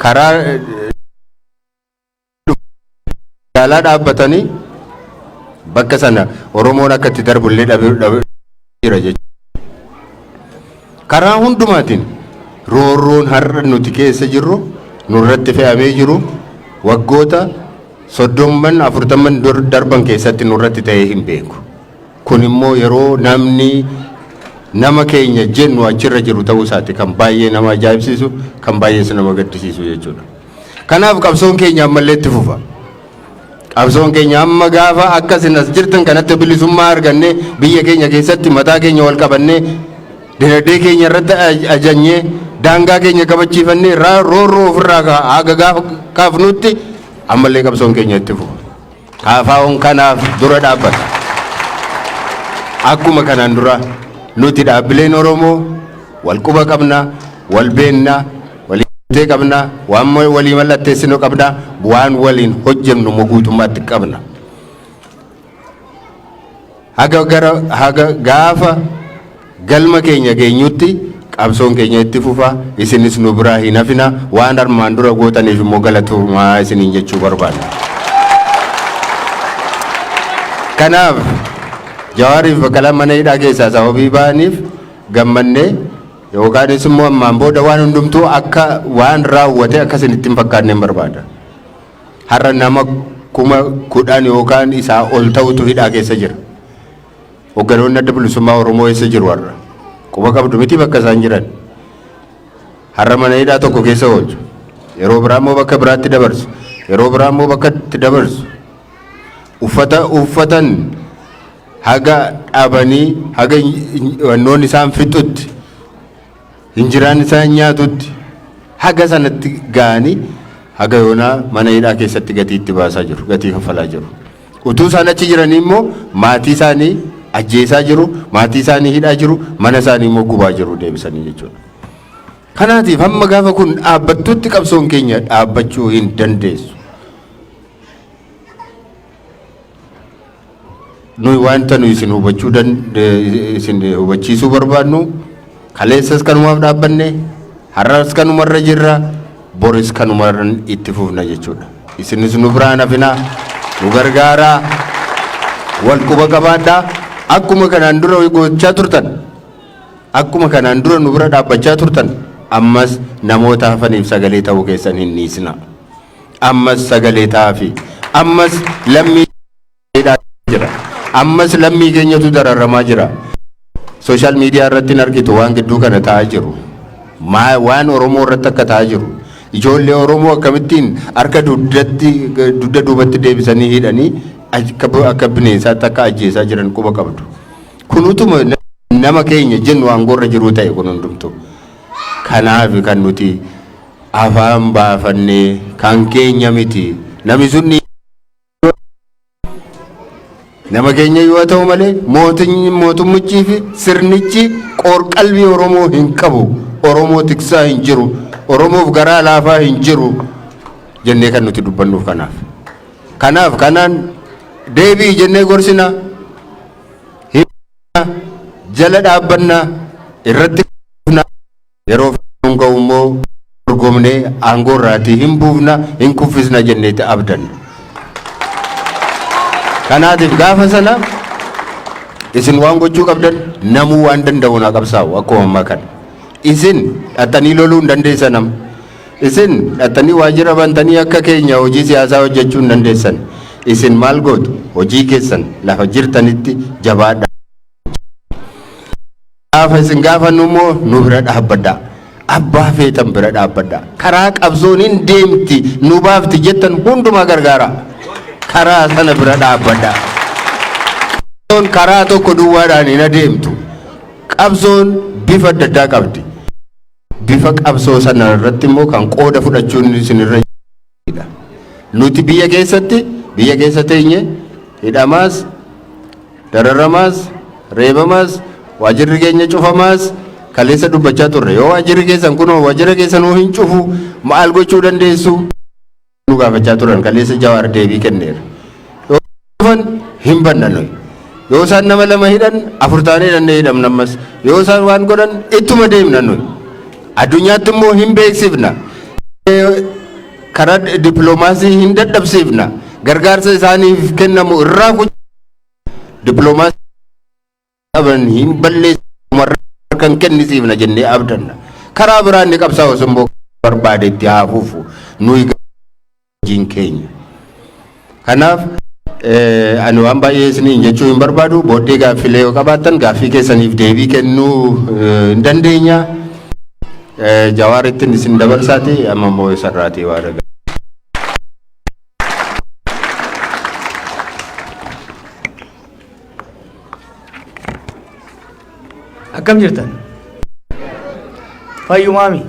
karaa magaalaa dhaabbatanii bakka sana Oromoon akka itti darbullee jira jechuudha. Karaa hundumaatiin roorroon har'a nuti keessa jirru nurratti fe'amee jiru waggoota 30-40 darban keessatti nurratti ta'ee hin beeku. Kun immoo yeroo namni nama keenya jennu achirra jiru ta'uu isaati kan baay'ee nama ajaa'ibsiisu kan baay'ee nama gaddisiisu jechuudha. Kanaaf qabsoon keenya ammallee itti fufa. Qabsoon keenya amma gaafa akkasin as jirtan kanatti bilisummaa arganne biyya keenya keessatti mataa keenya wal qabannee dinagdee keenya irratti ajajnee daangaa keenya kabachiifannee roorroo ofirraa haga gaafa kaafnutti ammallee qabsoon keenya itti fufa. Kaafaa'uun kanaaf dura dhaabbata. Akkuma kanaan dura nuti dhaabbileen Oromoo wal quba qabna, wal beekna, waliin qabna, waan walii mallatteessinu qabna, waan waliin hojjennu guutummaatti qabna. Haga gaafa galma keenya geenyutti qabsoon keenya itti fufa, isinis nu biraa hin hafina, waan armaan dura gootaniif immoo galatoomaa isiniin jechuu barbaada. Kanaaf Jawaariif Baqqalaa mana hidhaa keessaa sababii ba'aniif gammannee yookaanis immoo ammaan booda waan hundumtuu akka waan raawwate akkasin ittiin fakkaanneen barbaada. Har'a nama 10,000 yookaan isaa ol ta'utu hidhaa keessa jira. Hogganoonni adda bilisummaa Oromoo eessa jiru har'a? Quba qabdu miti bakka isaan jiran. Har'a mana hidhaa tokko keessa oolchu. Yeroo biraa immoo bakka biraatti dabarsu. Yeroo biraa immoo bakka itti dabarsu. Uffatan haga dhabanii haga wannoon isaan fixutti hinjiraan isaan nyaatutti haga sanatti ga'anii haga yoonaa mana hidhaa keessatti gatii itti baasaa jiru, gatii kaffalaa jiru. Utuu isaan achi jiranii immoo maatii isaanii ajjeesaa jiru, maatii isaanii hidhaa jiru, mana isaanii immoo gubaa jiru deebisanii jechuudha. Kanaatiif hamma gaafa kun dhaabbattutti qabsoon keenya dhaabbachuu hin dandeessu. Nuyi wanta nuyi isin hubachiisuu barbaadnu kaleessas kanumaaf dhaabbanne har'as kanumarra jirra boris kanumarran itti fufna jechuudha. Isinis nu biraan hafinaa nu gargaaraa wal quba qabaadhaa akkuma kanaan dura gochaa turtan akkuma kanaan dura nu bira dhaabbachaa turtan ammas namoota hafaniif sagalee ta'uu keessan hin dhiisna. Ammas sagalee ta'aafi ammas lammii jira. Ammas lammii keenyatu dararamaa jira. Social media irratti argitu waan gidduu kana ta'aa jiru. Waan Oromoo irratti akka ta'aa jiru. Ijoollee Oromoo akkamittiin harka dugda duubatti deebisanii hidhanii akka bineensaatti akka ajjeesaa jiran quba qabdu. Kun utuma nama keenya jennu aangoorra jiru ta'e kun hundumtu. Kanaaf kan nuti afaan baafannee kan keenya miti. Namni sun nama keenya yoo ta'u malee mootummichii fi sirnichi qoor-qalbii Oromoo hin qabu. Oromoo tiksaa hin jiru. Oromoof garaa laafaa hin jiru jennee kan nuti dubbannuuf kanaaf kanaan deebii jennee gorsina jala dhaabbannaa irratti yeroo filannoon ga'u immoo dorgomnee aangoo irraatii hin buufna hin kuffisna jenneeti abdanna. Kanaatiif gaafa sana isin waan gochuu qabdan namuu waan danda'u na qabsaa'u akkuma ammaa kana. Isin dhattanii loluu hin dandeessan. Isin dhattanii waajjira bantanii akka keenya hojii siyaasaa hojjechuu hin dandeessan. Isin maal gootu hojii keessan lafa jirtanitti jabaadhaa. Gaafa isin gaafannu immoo nu bira dhaabbadhaa. Abbaa feetan bira dhaabbadhaa. Karaa qabsoon hin deemti nu baafti jettan hundumaa gargaara. Karaa sana bira dhaabbadhaa. Qabsoon karaa tokko duwwaadhaan hin adeemtu. Qabsoon bifa adda addaa qabdi. Bifa qabsoo sana irratti immoo kan qooda fudhachuun isinirra jira. Nuti biyya keessa teenye hidhamaas, dararamaas, reebamaas, waajjirri keenya cufamaas kaleessa dubbachaa turre. Yoo waajjirri keessan kunoo waajjira keessanuu hin cufu maal gochuu dandeessu? Nu gaafachaa turan kaleessa Jawaar deebii kenneera. Yoo cufan hin bannanu. Yoo isaan nama lama hidhan 4 taanee hidhannee hidhamna ammas. Yoo isaan waan godhan ittuma deemna nuyi. Addunyaatti immoo hin beeksifna. Karaa dippiloomaasii hin dadhabsiifna. Gargaarsa isaaniif kennamu irraa dippiloomaasii qaban hin balleessu kan kennisiifna jennee abdanna. Karaa biraan ni qabsaa'us immoo barbaade itti haafuufu nuyi hojiin keenya. Kanaaf ani waan baay'ee isiniin jechuu hin barbaadu. Booddee gaaffilee yoo qabaattan gaaffii keessaniif deebii kennuu hin dandeenya. Jawaarittiin isin dabarsaati amma immoo isarraatii waa daga. Akkam jirtan? Fayyumaami?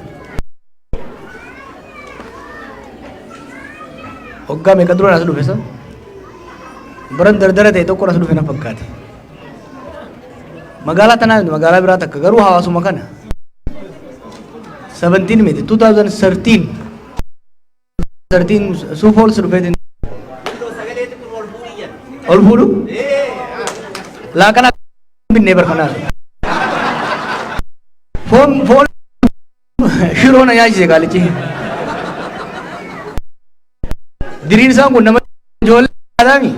Hoggaa meeqa dura as dhufe san? Baran dardara ta'e tokko as dhufe na fakkaate. Magaalaa tanaa magaalaa biraa takka garuu hawaasuma kana. 17 miti 2013 suufool dhufeetiin ol fuudhu laaqana binnee barfanaa foon shiroona nyaachise qaalichi diriin isaan kun nama ijoollee aadaami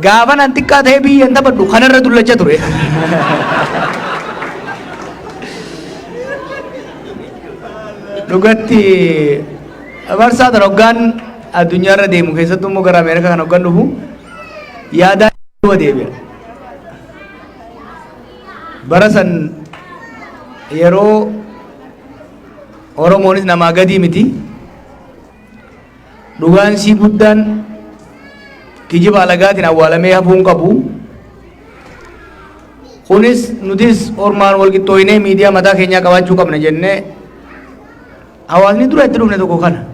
gaafa nan xiqqaa ta'ee biyya hin taphadhu kanarra dullacha ture. Dhugatti barsaa tan hoggaan addunyaa irra deemu keessattuu immoo gara Ameerikaa kan hoggaan dhufu yaadaan du'a deebi'a. Bara san yeroo Oromoonis namaa gadii miti dhugaan sii guddaan kijiba alagaatiin awwaalamee hafuun qabu. Kunis nutis ormaan wal qixxooyinee miidiyaa mataa keenyaa qabaachuu qabna jennee hawaasni dura itti dhufne tokko kana.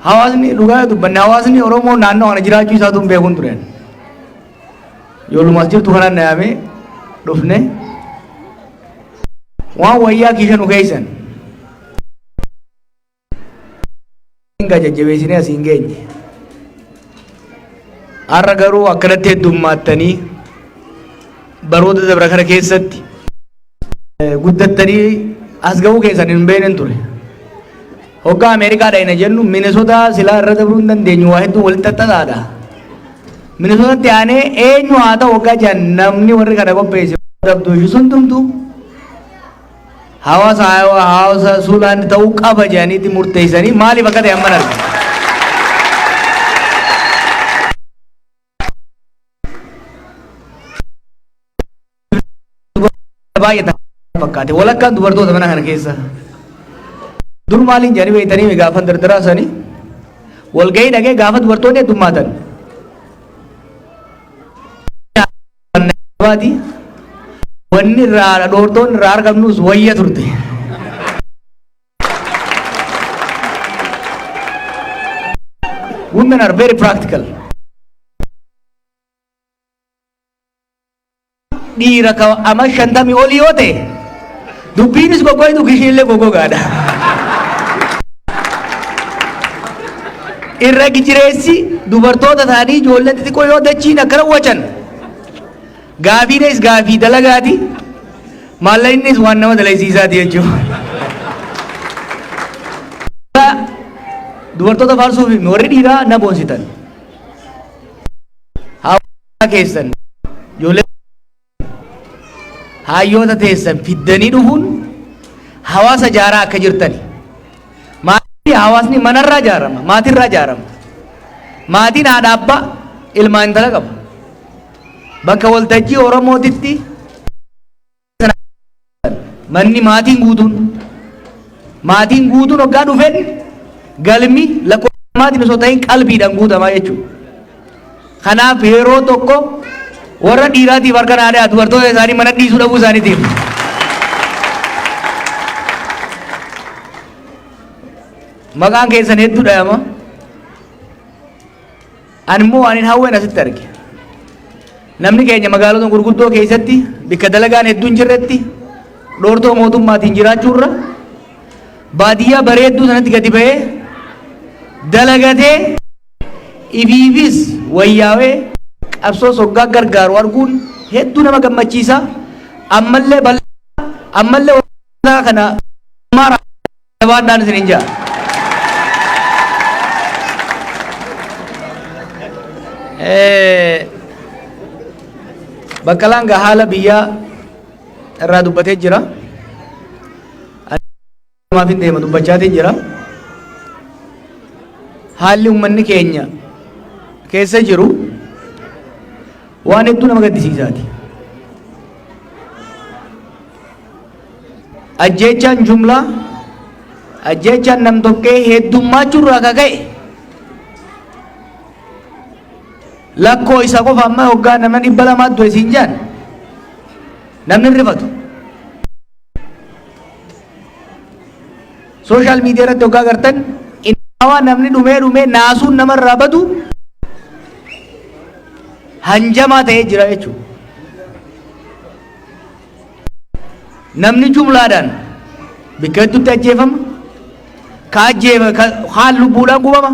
Hawaasni dhugaa dubbanne hawaasni Oromoo naannoo kana jiraachuu isaatu hin beekun turen. Yoolumas jirtu kanaan nayaame dhufne waan wayyaa kiisha nu keeysan. Hinga jajjabeessinee asiin geenye. Har'a garuu akkanatti heddummaattanii baroota dabra kana keessatti guddattanii as ga'uu keessan hin beeknen ture. Hoggaa Ameerikaa dhayna jennu Minnesota silaa irra dabruu hin dandeenyu waa hedduu walitti xaxxataadha. Minnesotatti aanee eenyu haa ta'u hoggaa jedhan namni warri kana qopheesse dabduu ishee sun tumtu hawaasa Suulaan ta'uu qaba jedhaniitti murteessanii maaliif akka ta'e amman arga. Baay'ee fakkaate walakkaan dubartoota mana kana keessa dur maaliin jedhanii beektanii gaafa dardaraa sanii walgahii dhagee gaafa dubartoonni heddummaatan wanni irraa dhoortoon irraa argamnus wayya turte. Women are very practical. dhiira ka ama 50 olii yoo ta'e dubbiinis gogoitu kishiillee gogogaadha. Irra gijireessi dubartoota ta'anii ijoolleen xixiqqoo yoo dachiin akkana wacan gaafiinis gaafii dalagaati maallayinnis waan nama dalaysiisaati jechuudha. Dubartoota faarsuuf warri dhiiraa na boonsitan. Hawaasa keessan ijoollee hayyoota teessan fiddanii dhufuun hawaasa jaaraa akka jirtani. Hawaasni manarraa ijaarama, maatirraa ijaarama. Maatiin haadha abbaa ilmaa intala qaba. Bakka waltajjii Oromootitti manni maatiin guutuun hoggaa dhufeen galmi lakkoofsaatiin osoo ta'in qalbiidhaan guutamaa jechuudha. Kanaaf yeroo tokko warra dhiiraatiif harka naadhaa dubartoota isaanii mana dhiisuu dhabuu isaaniitiif. Maqaan keessan hedduudha amma. Ani immoo waan hin hawween asitti arge. Namni keenya magaalota gurguddoo keessatti bakka dalagaan hedduun jirretti dhoortoo mootummaatiin jiraachuurra baadiyyaa bareedduu sanatti gadi ba'ee dalagatee ifiifis wayyaawee qabsoo soggaa gargaaru arguun hedduu nama gammachiisa. Ammallee bal'aa ammallee wanta kana maara dabaadhaan isin hin jaa. Baqqalaan gaa haala biyyaa irraa dubbatee jira. Maaf hin deema dubbachaatiin jira. Haalli uummanni keenya keessa jiru waan hedduu nama gaddisiisaati. Ajjeechaan jumlaa, ajjeechaan nam-tokkee heddummaachurraa akka ka'e lakkoo isa qofa amma hoggaa nama 200 du'e siin jaan namni rifatu. Social media irratti hoggaa gartan innawaa namni dhumee naasuun namarraa badu hanjamaa ta'ee jira jechuudha. Namni jumlaadhaan bakka hedduutti ajjeefama, kaan lubbuudhaan gubama,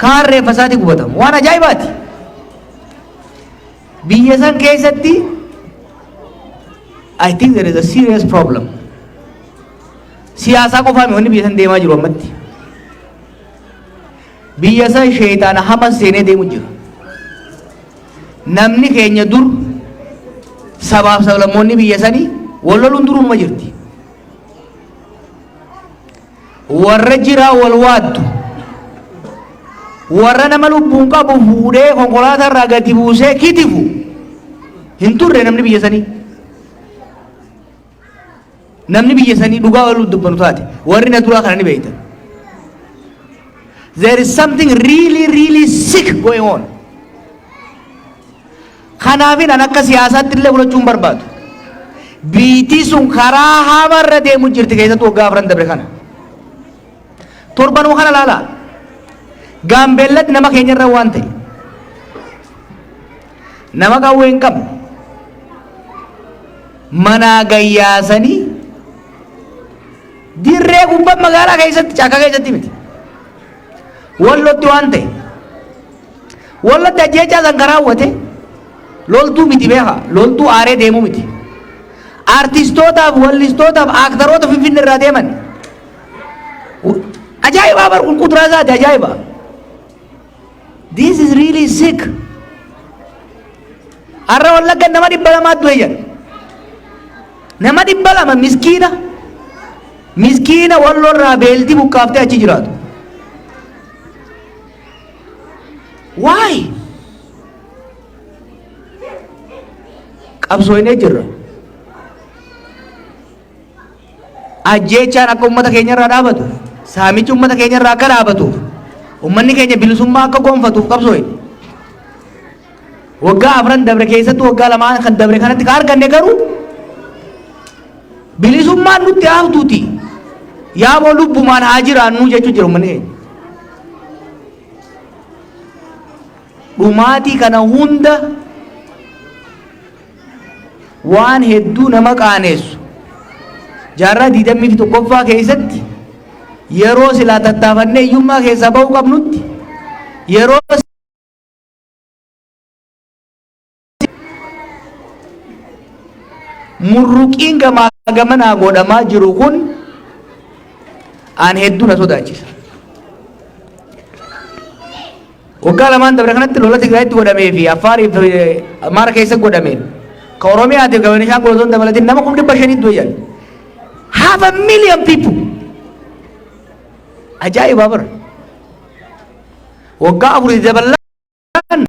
kaan reeffa isaatti gubatama. Waan ajaa'ibaati. Biyya san keessatti I think there is a serious problem. Siyaasaa qofaami wanni biyya san deemaa jiru ammatti. Biyya san sheexaana hama seenee deemu jira. Namni keenya dur sabaaf sablammoonni biyya sanii wal loluun duruma jirti. Warra jiraa wal waaddu. Warra nama lubbuun qabu fuudhee konkolaataa irraa gadi buusee kitifu hin turre namni biyya sanii. Namni biyya sanii dhugaa wal dubbanu taate warri na duraa kana ni beektan. There is something really sick going on. Kanaafin an akka siyaasaatti illee fudhachuun barbaadu. Biitii sun karaa hamarra deemu jirti keessatti waggaa afran dabre kana. Torbanuu kana laalaa. Gaambeellatti nama keenyarra waan ta'e. Nama qawwee hin qabne. Manaa gayyaasanii dirree gubbaa magaalaa keessatti caaka keessatti miti. Wallotti waan ta'e. Wallotti ajjeechaa san karaa hawwate loltuu miti beeka. Loltuu aaree deemuu miti. Artistootaaf, wallistootaaf, aaktaroota Finfinnee irraa deeman. Ajaa'ibaa bar kuduraa isaati ajaa'ibaa. This is really sick. Har'a Wallagga nama 200 du'e jedha. Nama 200 miskiina. Miskiina Walloo irraa beeltii buqqaaftee achi jiraatu. Why? Qabsooynee jirra. Ajjeechaan akka uummata keenya irraa dhaabatu, saamichi uummata keenya irraa akka dhaabatuuf, uummanni keenya bilisummaa akka gonfatuuf qabsooyne. Waggaa afran dabre keessatti waggaa lamaan kan dabre kanatti kan arganne garuu bilisummaan nutti haaftuuti. Yaaboo lubbumaan haa jiraannu jechuu jira uummanni keenya. Dhumaatii kana hunda waan hedduu nama qaaneessu jaarraa 21ffaa keessatti yeroo silaa tattaafannee hiyyummaa keessaa ba'uu qabnutti yeroo murruqiin gamaa gamanaa godhamaa jiru kun aan hedduu na sodaachisa. Waggaa lamaan dabre kanatti lola Tigraayitti godhamee fi Affaariif Amaara keessa godhameen ka Oromiyaatiif ka Beenishaangul osoo hin dabalatin nama 500,000 du'an. 500,000 people. Ajaa'ibaa bara. Waggaa 4 dabalaan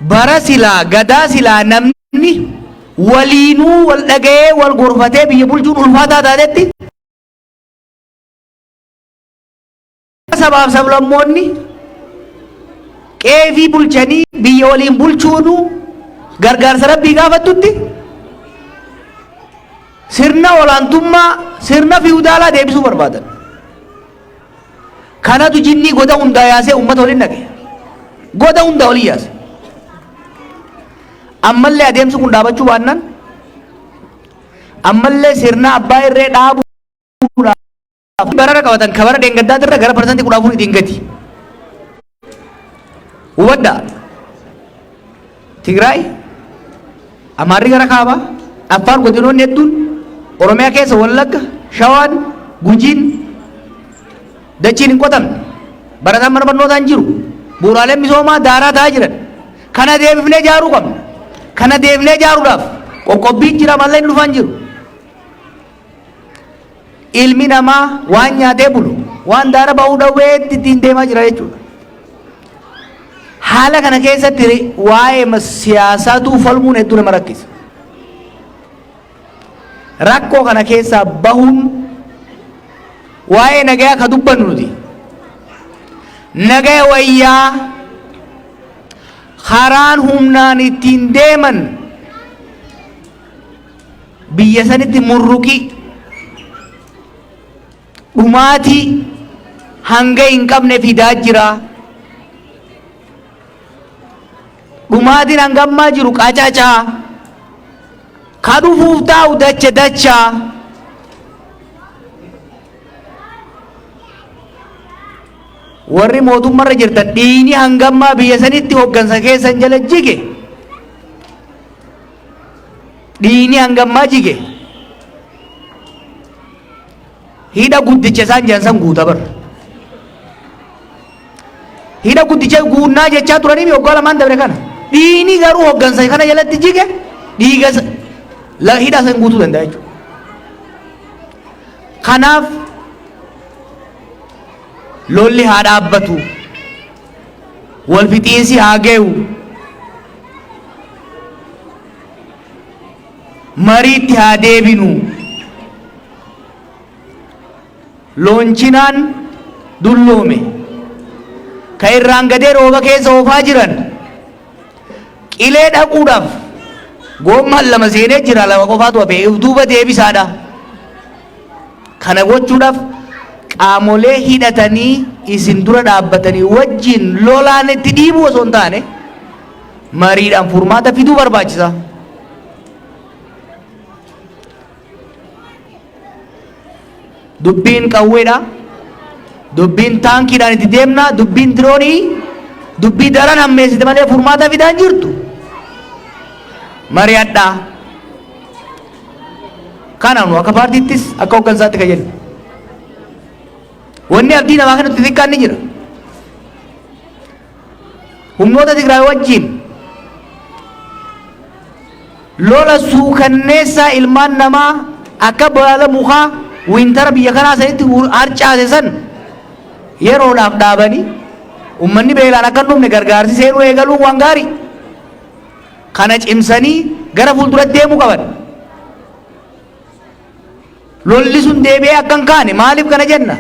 bara silaa gadaa silaa namni waliinuu wal dhaga'ee wal gorfatee biyya bulchuun ulfaataa taatetti sabaaf sablammoonni qeefii bulchanii biyya waliin bulchuunu gargaarsa rabbii gaafattutti sirna olaantummaa sirna fiudaalaa deebisuu barbaadan. Kanatu jinnii goda hundaa yaasee uummata waliin dhage. Goda hundaa waliin yaase. Ammallee adeemsi kun dhaabachuu baannaan ammallee sirna abbaa irree dhaabuudhaaf barara qabatan kabara deengaddaa irra gara parsantii 14 ittiin gati. Hubadhaa Tigraay Amaarri gara kaabaa Affaar godinoonni hedduun Oromiyaa keessa Wallagga Shawaan Gujiin dachiin hin qotamne barataan mana barnootaa hin jiru bu'uuraaleen misoomaa daaraa ta'aa jiran kana deebifnee ijaaruu qabna. Kana deebinee ijaaruudhaaf qoqqobbiin jira mallee inni dhufaan jiru. Ilmi namaa waan nyaatee bulu waan daara ba'uu dhawweetti ittiin deemaa jira jechuudha. Haala kana keessatti waa'ee siyaasaatu falmuun hedduu nama rakkisa. Rakkoo kana keessaa bahuun waa'ee nagayaa ka dubbannu nuti. Nagaya wayyaa karaan humnaan ittiin deeman biyya sanitti murruqi dhumaatii hanga hin qabne fidaa jira. Dhumaatiin hanga ammaa jiru qacacaa ka dhufuuf taa'u dachaa. Warri mootummaarra jirtan dhiini hangammaa biyya sanitti hoggansa keessan jala jige dhiini hangammaa jige hidha guddicha isaan jansan guuta bar hidha guddicha guunnaa jechaa turanii waggaa lamaan dabre kana dhiini garuu hoggansa kana jalatti jige dhiiga hidha san guutuu danda'a jechuudha. Kanaaf lolli haa dhaabbatu wal fixiinsi haa ga'u mariitti haa deebinu lonchinaan dulloome ka irraan gadee rooba keessa oofaa jiran qilee dhaquudhaaf goommaan lama seenee jira lama qofaatu hafe duuba deebisaadha. Kana gochuudhaaf qaamolee hidhatanii isin dura dhaabbatanii wajjin lolaan itti dhiibuu osoo hin taane mariidhaan furmaata fiduu barbaachisa. Dubbiin qawweedha. Dubbiin taankiidhaan itti deemna. Dubbiin diroonii dubbii daran hammeessite malee furmaata fidaan jirtu. Mari'adhaa. Kanaanu akka paartiittis akka hooggansaatti kan jennu. Wanni abdii namaa kanatti xiqqaan ni jira. Humnoota Tigraay wajjin lola suukanneessaa ilmaan namaa akka baala mukaa wintara biyya kanaa sanitti harcaase san yeroodhaaf dhaabanii ummanni beelaan akka hin dhumne gargaarsi seenuu eegaluun waan gaarii. Kana cimsanii gara fuulduratti deemuu qaban. Lolli sun deebi'ee akka hin kaane maaliif kana jenna?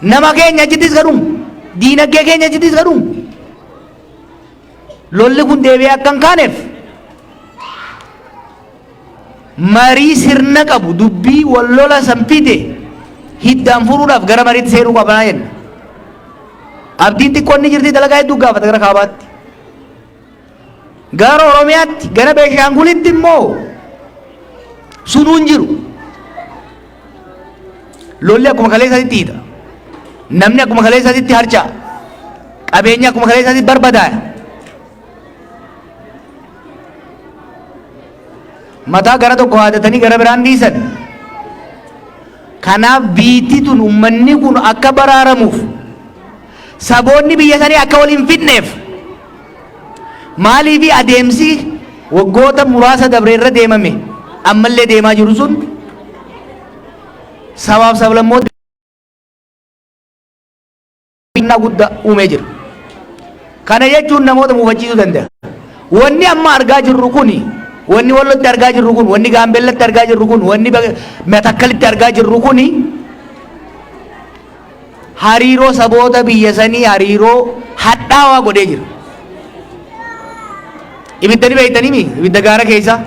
Nama keenya achittis gadhuun diinagdee keenya achittis gadhuun lolli kun deebi'ee akka hin kaaneef marii sirna qabu dubbii wal lola sanfite hiddaan furuudhaaf gara mariitti seenuu qabanaa jenna. Abdiin xiqqoon ni jirti dalagaa hedduu gaafata gara kaabaatti. gara Oromiyaatti gara Beeshaangulitti immoo sunuun jiru. Lolli akkuma kaleessatti hiita. Namni akkuma kaleessatti harca'a. Qabeenyi akkuma kaleessatti barbadaaya. Mataa gara tokko haadatanii gara biraan dhiisan. Kanaaf biitti tun uummanni kun akka baraaramuuf saboonni biyya sanii akka waliin fidneef maaliif adeemsi waggoota muraasa dabre irra deemame ammallee deemaa jiru sun sabaaf sablammoota guddaa uumee jira. Kana jechuun namoota muufachiisuu danda'a. Wanni amma argaa jirru kuni wanni Wallootti argaa jirru kun wanni Gaambeellatti argaa jirru kun wanni Matakkalitti argaa jirru kuni hariiroo saboota biyya sanii hariiroo hadhaawaa godhee jira. Ibidda ni beektanii ibidda gaara keessa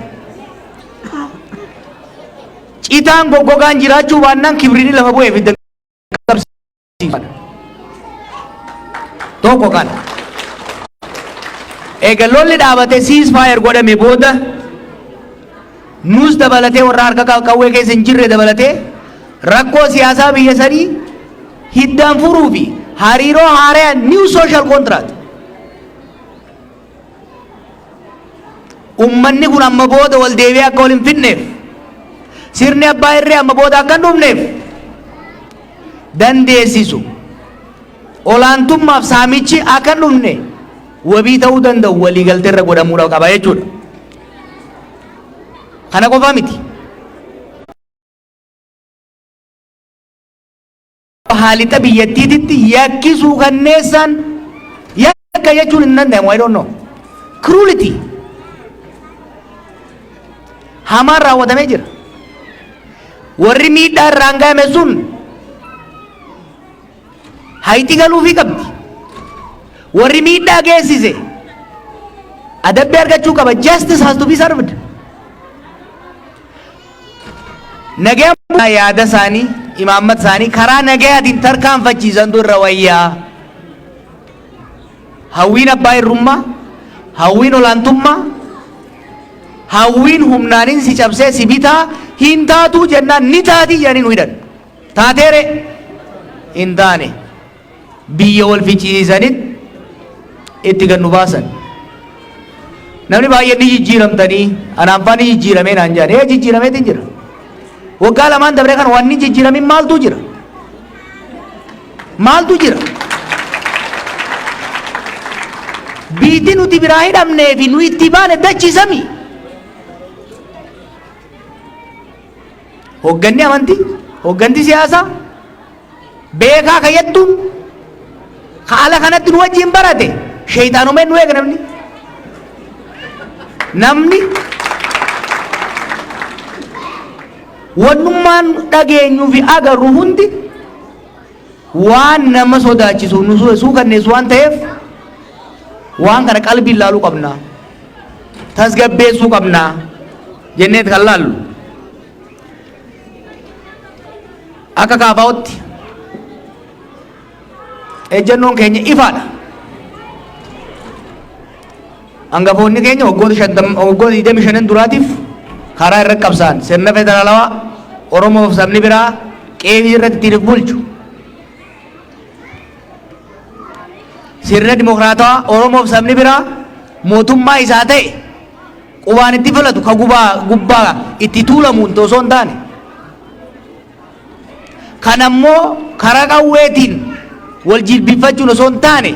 citaan goggogaan jiraachuu baannaan kibriini lafa bu'ee ibidda qabsiifama. Tokko kana. Egaa lolli dhaabatee ceasefire godhame booda nus dabalatee warra harka qawwee keessa hin jirre dabalatee rakkoo siyaasaa biyya sanii hiddaan furuu fi hariiroo haaraa new social contract ummanni kun amma booda wal deebi'ee akka wal hin fidneef sirni abbaa irree amma booda akka hin dhumneef dandeessisu olaantummaaf saamichi akka hin dhumne wabii ta'uu danda'u waliigaltee irra godhamuu qaba jechuudha. Kana qofaa miti. Haalixa biyyattiititti yakkisuu kanneessan yakka jechuun hin danda'amu. I don't know. Cruelty. Hamaan raawwatamee jira. Warri miidhaa irraan ga'ame sun hayti galuufii qabdi. Warri miidhaa geessise adabbii argachuu qaba. Justice has to be served. Nagaa yaada isaanii imaammata isaanii karaa nagayaatiin tarkaanfachiisantu irra wayyaa. Hawwiin abbaa irrummaa, hawwiin olaantummaa, hawwiin humnaanin si cabsee si bitaa hin taatuu jennaan ni taatii jedhanii nu hidhan. Taateere hin taane biyya wal fichiisanitti itti gad nu baasan. Namni baay'een ni jijjiiramtanii anaan faan ni jijjiiramee naan jedhan jijjiirameetiin jira. Waggaa lamaan dabree kan waan ni jijjiiramin maaltu jira? Maaltu jira? Biitti nuti biraa hidhamnee fi nu itti baane dachiisami. Hoogganni amantii, hoogganti siyaasaa, beekaa kayyattuun haala kanatti nu wajjin barate sheeyxaanumeen nu eega namni wannummaan dhageenyuu fi agarru hundi waan nama sodaachisu nu suukanneessu waan ta'eef waan kana qalbiin laaluu qabna tasgabbeessuu qabna jenneet kan laallu akka kaafaa'utti ejjennoon keenya ifaadha. Hangafoonni keenya waggoota 25 duraatiif karaa irra qabsaan sirna federaalawaa Oromoof sabni biraa qeebii irratti ittiin bulchu sirna dimokiraatawaa Oromoof sabni biraa mootummaa isaa ta'e qubaan itti filatu ka gubbaa itti tuulamuun osoo hin taane kan ammoo karaa qawweetiin wal jilbifachuun osoo hin taane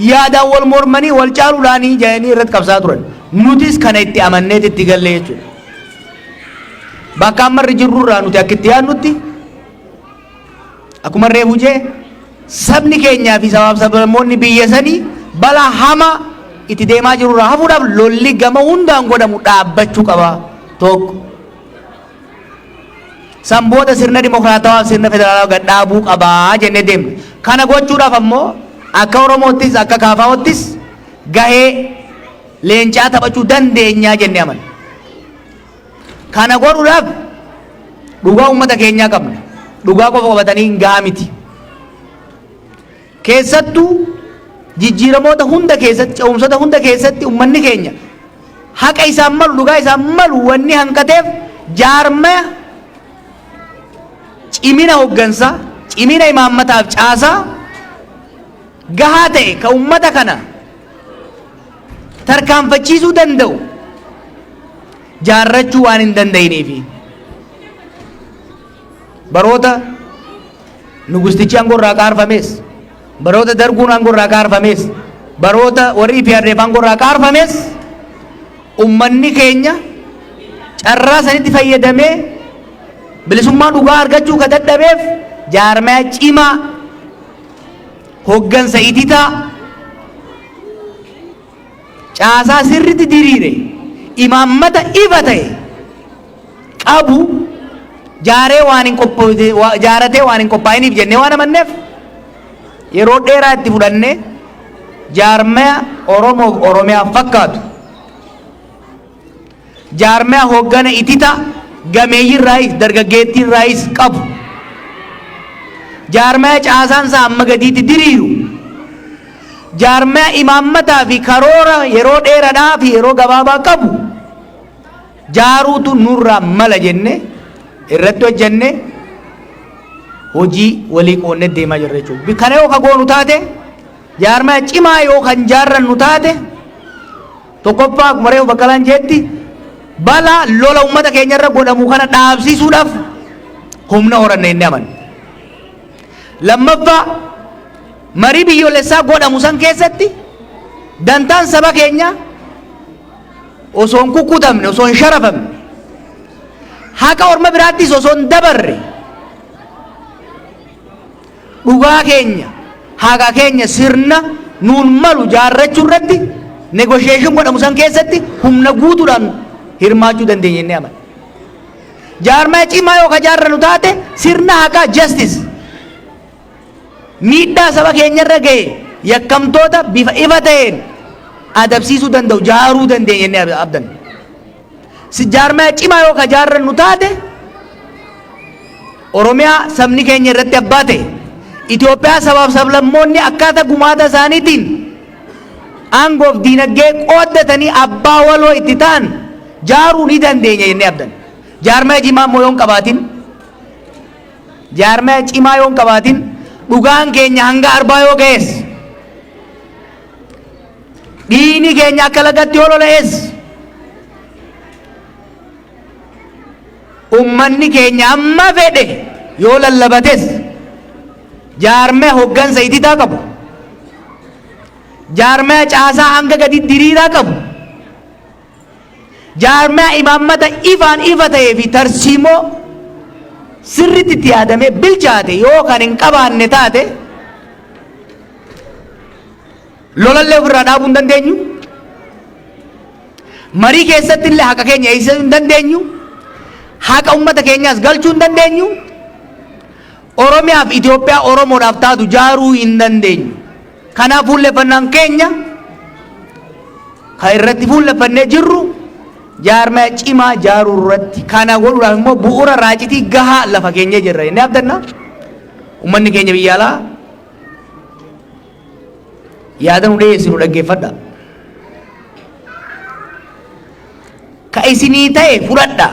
yaadaan wal mormanii wal caaluudhaanii jedhanii irratti qabsaa turan. Nutis kana itti amanneet itti galle jechuudha. Bakka ammarri jirrurraa nuti akka itti yaadnutti akkuma reefu jee sabni keenyaa fi sabaaf sablammoonni biyya sanii balaa hamaa itti deemaa jirurraa hafuudhaaf lolli gama hundaan godhamu dhaabbachuu qaba tokko. Sanboota sirna dimokiraatawaa sirna federaalawaa gad dhaabuu qabaa jennee deemne. Kana gochuudhaaf ammoo akka Oromoottis akka Kaafaawottis gahee leencaa taphachuu dandeenyaa jennee amanna. Kana godhuudhaaf dhugaa uummata keenyaa qabna. Dhugaa qofa qabatanii hin gahaa miti. Keessattuu jijjiiramoota hunda keessatti ce'umsoota hunda keessatti ummanni keenya haqa isaan malu dhugaa isaan malu wanni hanqateef jaarmaya cimina hooggansaa cimina imaammataaf caasaa gahaa ta'e ka ummata kana tarkaanfachiisuu danda'u jaarrachuu waan hin danda'iniifi baroota nugustichi aangoo irraa kaarfames baroota darguun aangoo irraa kaarfames baroota warri IPRDF aangoo irraa kaarfames ummanni keenya carraa sanitti fayyadamee bilisummaa dhugaa argachuu ka dadhabeef jaarmaya cimaa hooggansa ititaa caasaa sirritti diriire imaammata ifa ta'e qabu jaaratee waan hin qophaa'iniif jennee waan amanneef yeroo dheeraa itti fudhannee jaarmaya Oromoof Oromiyaa fakkaatu jaarmaya hooggana ititaa gameeyyiin raayis dargaggeettiin raayis qabu jaarmaya caasaan isaa amma gadiitti diriiru jaarmaya imaammataa fi karoora yeroo dheeradhaa fi yeroo gabaabaa qabu jaaruutu nurraa mala jenne irratti hojjenne hojii walii qoonnee deemaa jirra jechuudha. Kana yoo ka goonu taate jaarmaya cimaa yoo kan jaarrannu taate tokkoffaa akkuma reefu bakkalaan jeetti balaa lola ummata keenyarra godhamu kana dhaabsisuudhaaf humna horanne inni aman. Lammaffaa marii biyyoolessaa godhamu san keessatti dantaan saba keenya osoo hin kukkutamne osoo hin sharafamne haqa orma biraattis osoo hin dabarre dhugaa keenya haqa keenya sirna nuun malu jaarrachuu irratti negotiation godhamu san keessatti humna guutuudhaan hirmaachuu dandeenya inni aman. Jaarmaya cimaa yoo ka jaarrannu taate sirna haqaa justice miidhaa saba keenyarra ga'e yakkamtoota bifa ifa ta'een adabsiisuu danda'u jaaruu dandeenya inni abdan. Jaarmaya cimaa yoo ka jaarrannu taate Oromiyaa sabni keenya irratti abbaa ta'e Itoophiyaa sabaaf sablammoonni akkaataa gumaata isaaniitiin aangoof diinagdee qooddatanii abbaa waloo itti ta'an jaaruu ni dandeenya jennee abdan. Jaarmaya cimaa immoo yoo hin qabaatin jaarmaya cimaa yoo hin qabaatin dhugaan keenya hanga arbaa yoo ga'es dhiini keenya akka lagatti yoo lola'es ummanni keenya amma fedhe yoo lallabates jaarmaya hooggansa ititaa qabu jaarmaya caasaa hanga gadi diriiraa qabu jaarmaya imaammata ifaan ifa ta'ee fi tarsiimoo sirritti itti yaadamee bilchaate yoo kan hin qabaanne taate lolallee ofirraa dhaabuu hin dandeenyu marii keessatti illee haqa keenya eegsisuu hin dandeenyu haqa ummata keenyaas galchuu hin dandeenyu Oromiyaaf Itoophiyaa Oromoodhaaf taatu jaaruu hin dandeenyu. Kanaaf fuulleffannaan keenya kan irratti fuulleffannee jirru jaarmaya cimaa jaaruu irratti kana godhuudhaaf immoo bu'uura raacitii gahaa lafa keenya jirra inni abdanna ummanni keenya biyya alaa yaada nu dhiyeessinu dhaggeeffadha ka isinii ta'e fudhadha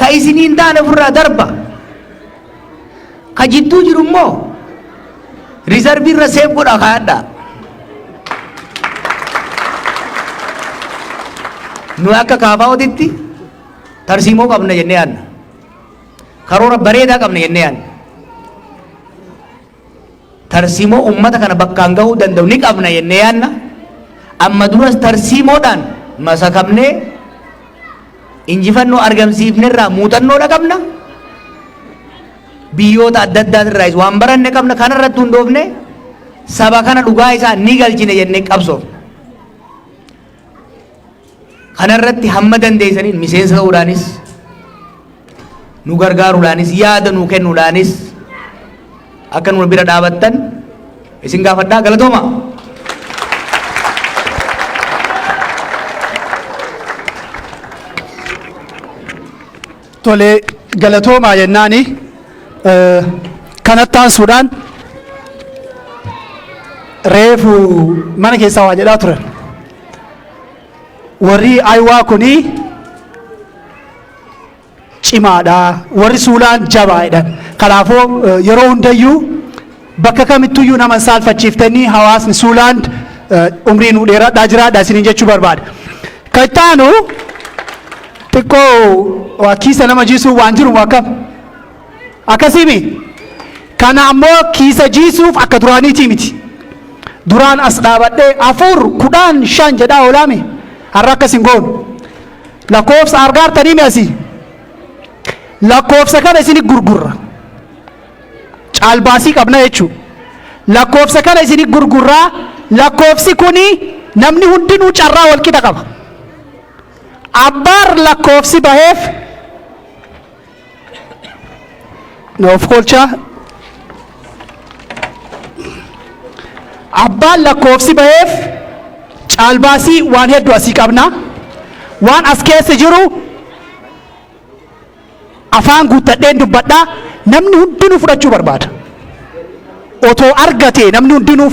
ka isinii hin taane ofirraa darba ka jidduu jiru immoo riizarvii irra seef godha kaayadha. Nu akka kaafaa'ootitti tarsiimoo qabna jennee yaadna. Karoora bareedaa qabna jennee yaadna. Tarsiimoo ummata kana bakkaan gahuu danda'u ni qabna jennee yaadna. Amma duras tarsiimoodhaan masakamnee injifannoo argamsiifnerraa muuxannoodha qabna. Biyyoota adda addaatirraas waan baranne qabna kanarratti hundoofne saba kana dhugaa isaa ni galchine jennee qabsoof. Kanarratti hamma dandeessaniin miseensa ta'uudhaanis nu gargaaruudhaanis yaada nu kennuudhaanis akka nu bira dhaabattan isin gaafadhaa galatooma. Tole galatoomaa jennaani kanatti aansuudhaan reefu mana keessaa waa jedhaa turan. Warri Ayiwaa kuni cimaadha, warri Suulaan jabaadha. Kanaafuu yeroo hundayyuu bakka kamittuyyuu nama saalfachiiftanii hawaasni Suulaan umrii nu dheeradhaa jiraadha isiniin jechuu barbaada. Kan itti aanu xiqqoo kiisa nama jiisuu waan jiru akkam akkasimi. Kana ammoo kiisa jiisuuf akka duraaniitii miti. Duraan as dhaabadhee 4, 10, 5 jedhaa oolaame har'a akkas hin goonu. Lakkoofsa argaartanii mi asii? Lakkoofsa kana isinii gurgurra. Caalbaasii qabna jechuudha. Lakkoofsa kana isinii gurgurraa. Lakkoofsi kuni namni hundinuu carraa wal qixa qaba. Abbaar lakkoofsi baheef noof kolcha. Abbaan lakkoofsi baheef caalbaasii waan hedduu asii qabna. Waan as keessa jiru afaan guuttadheen dubbadhaa namni hundinuu fudhachuu barbaada. Otoo argate namni hundinuu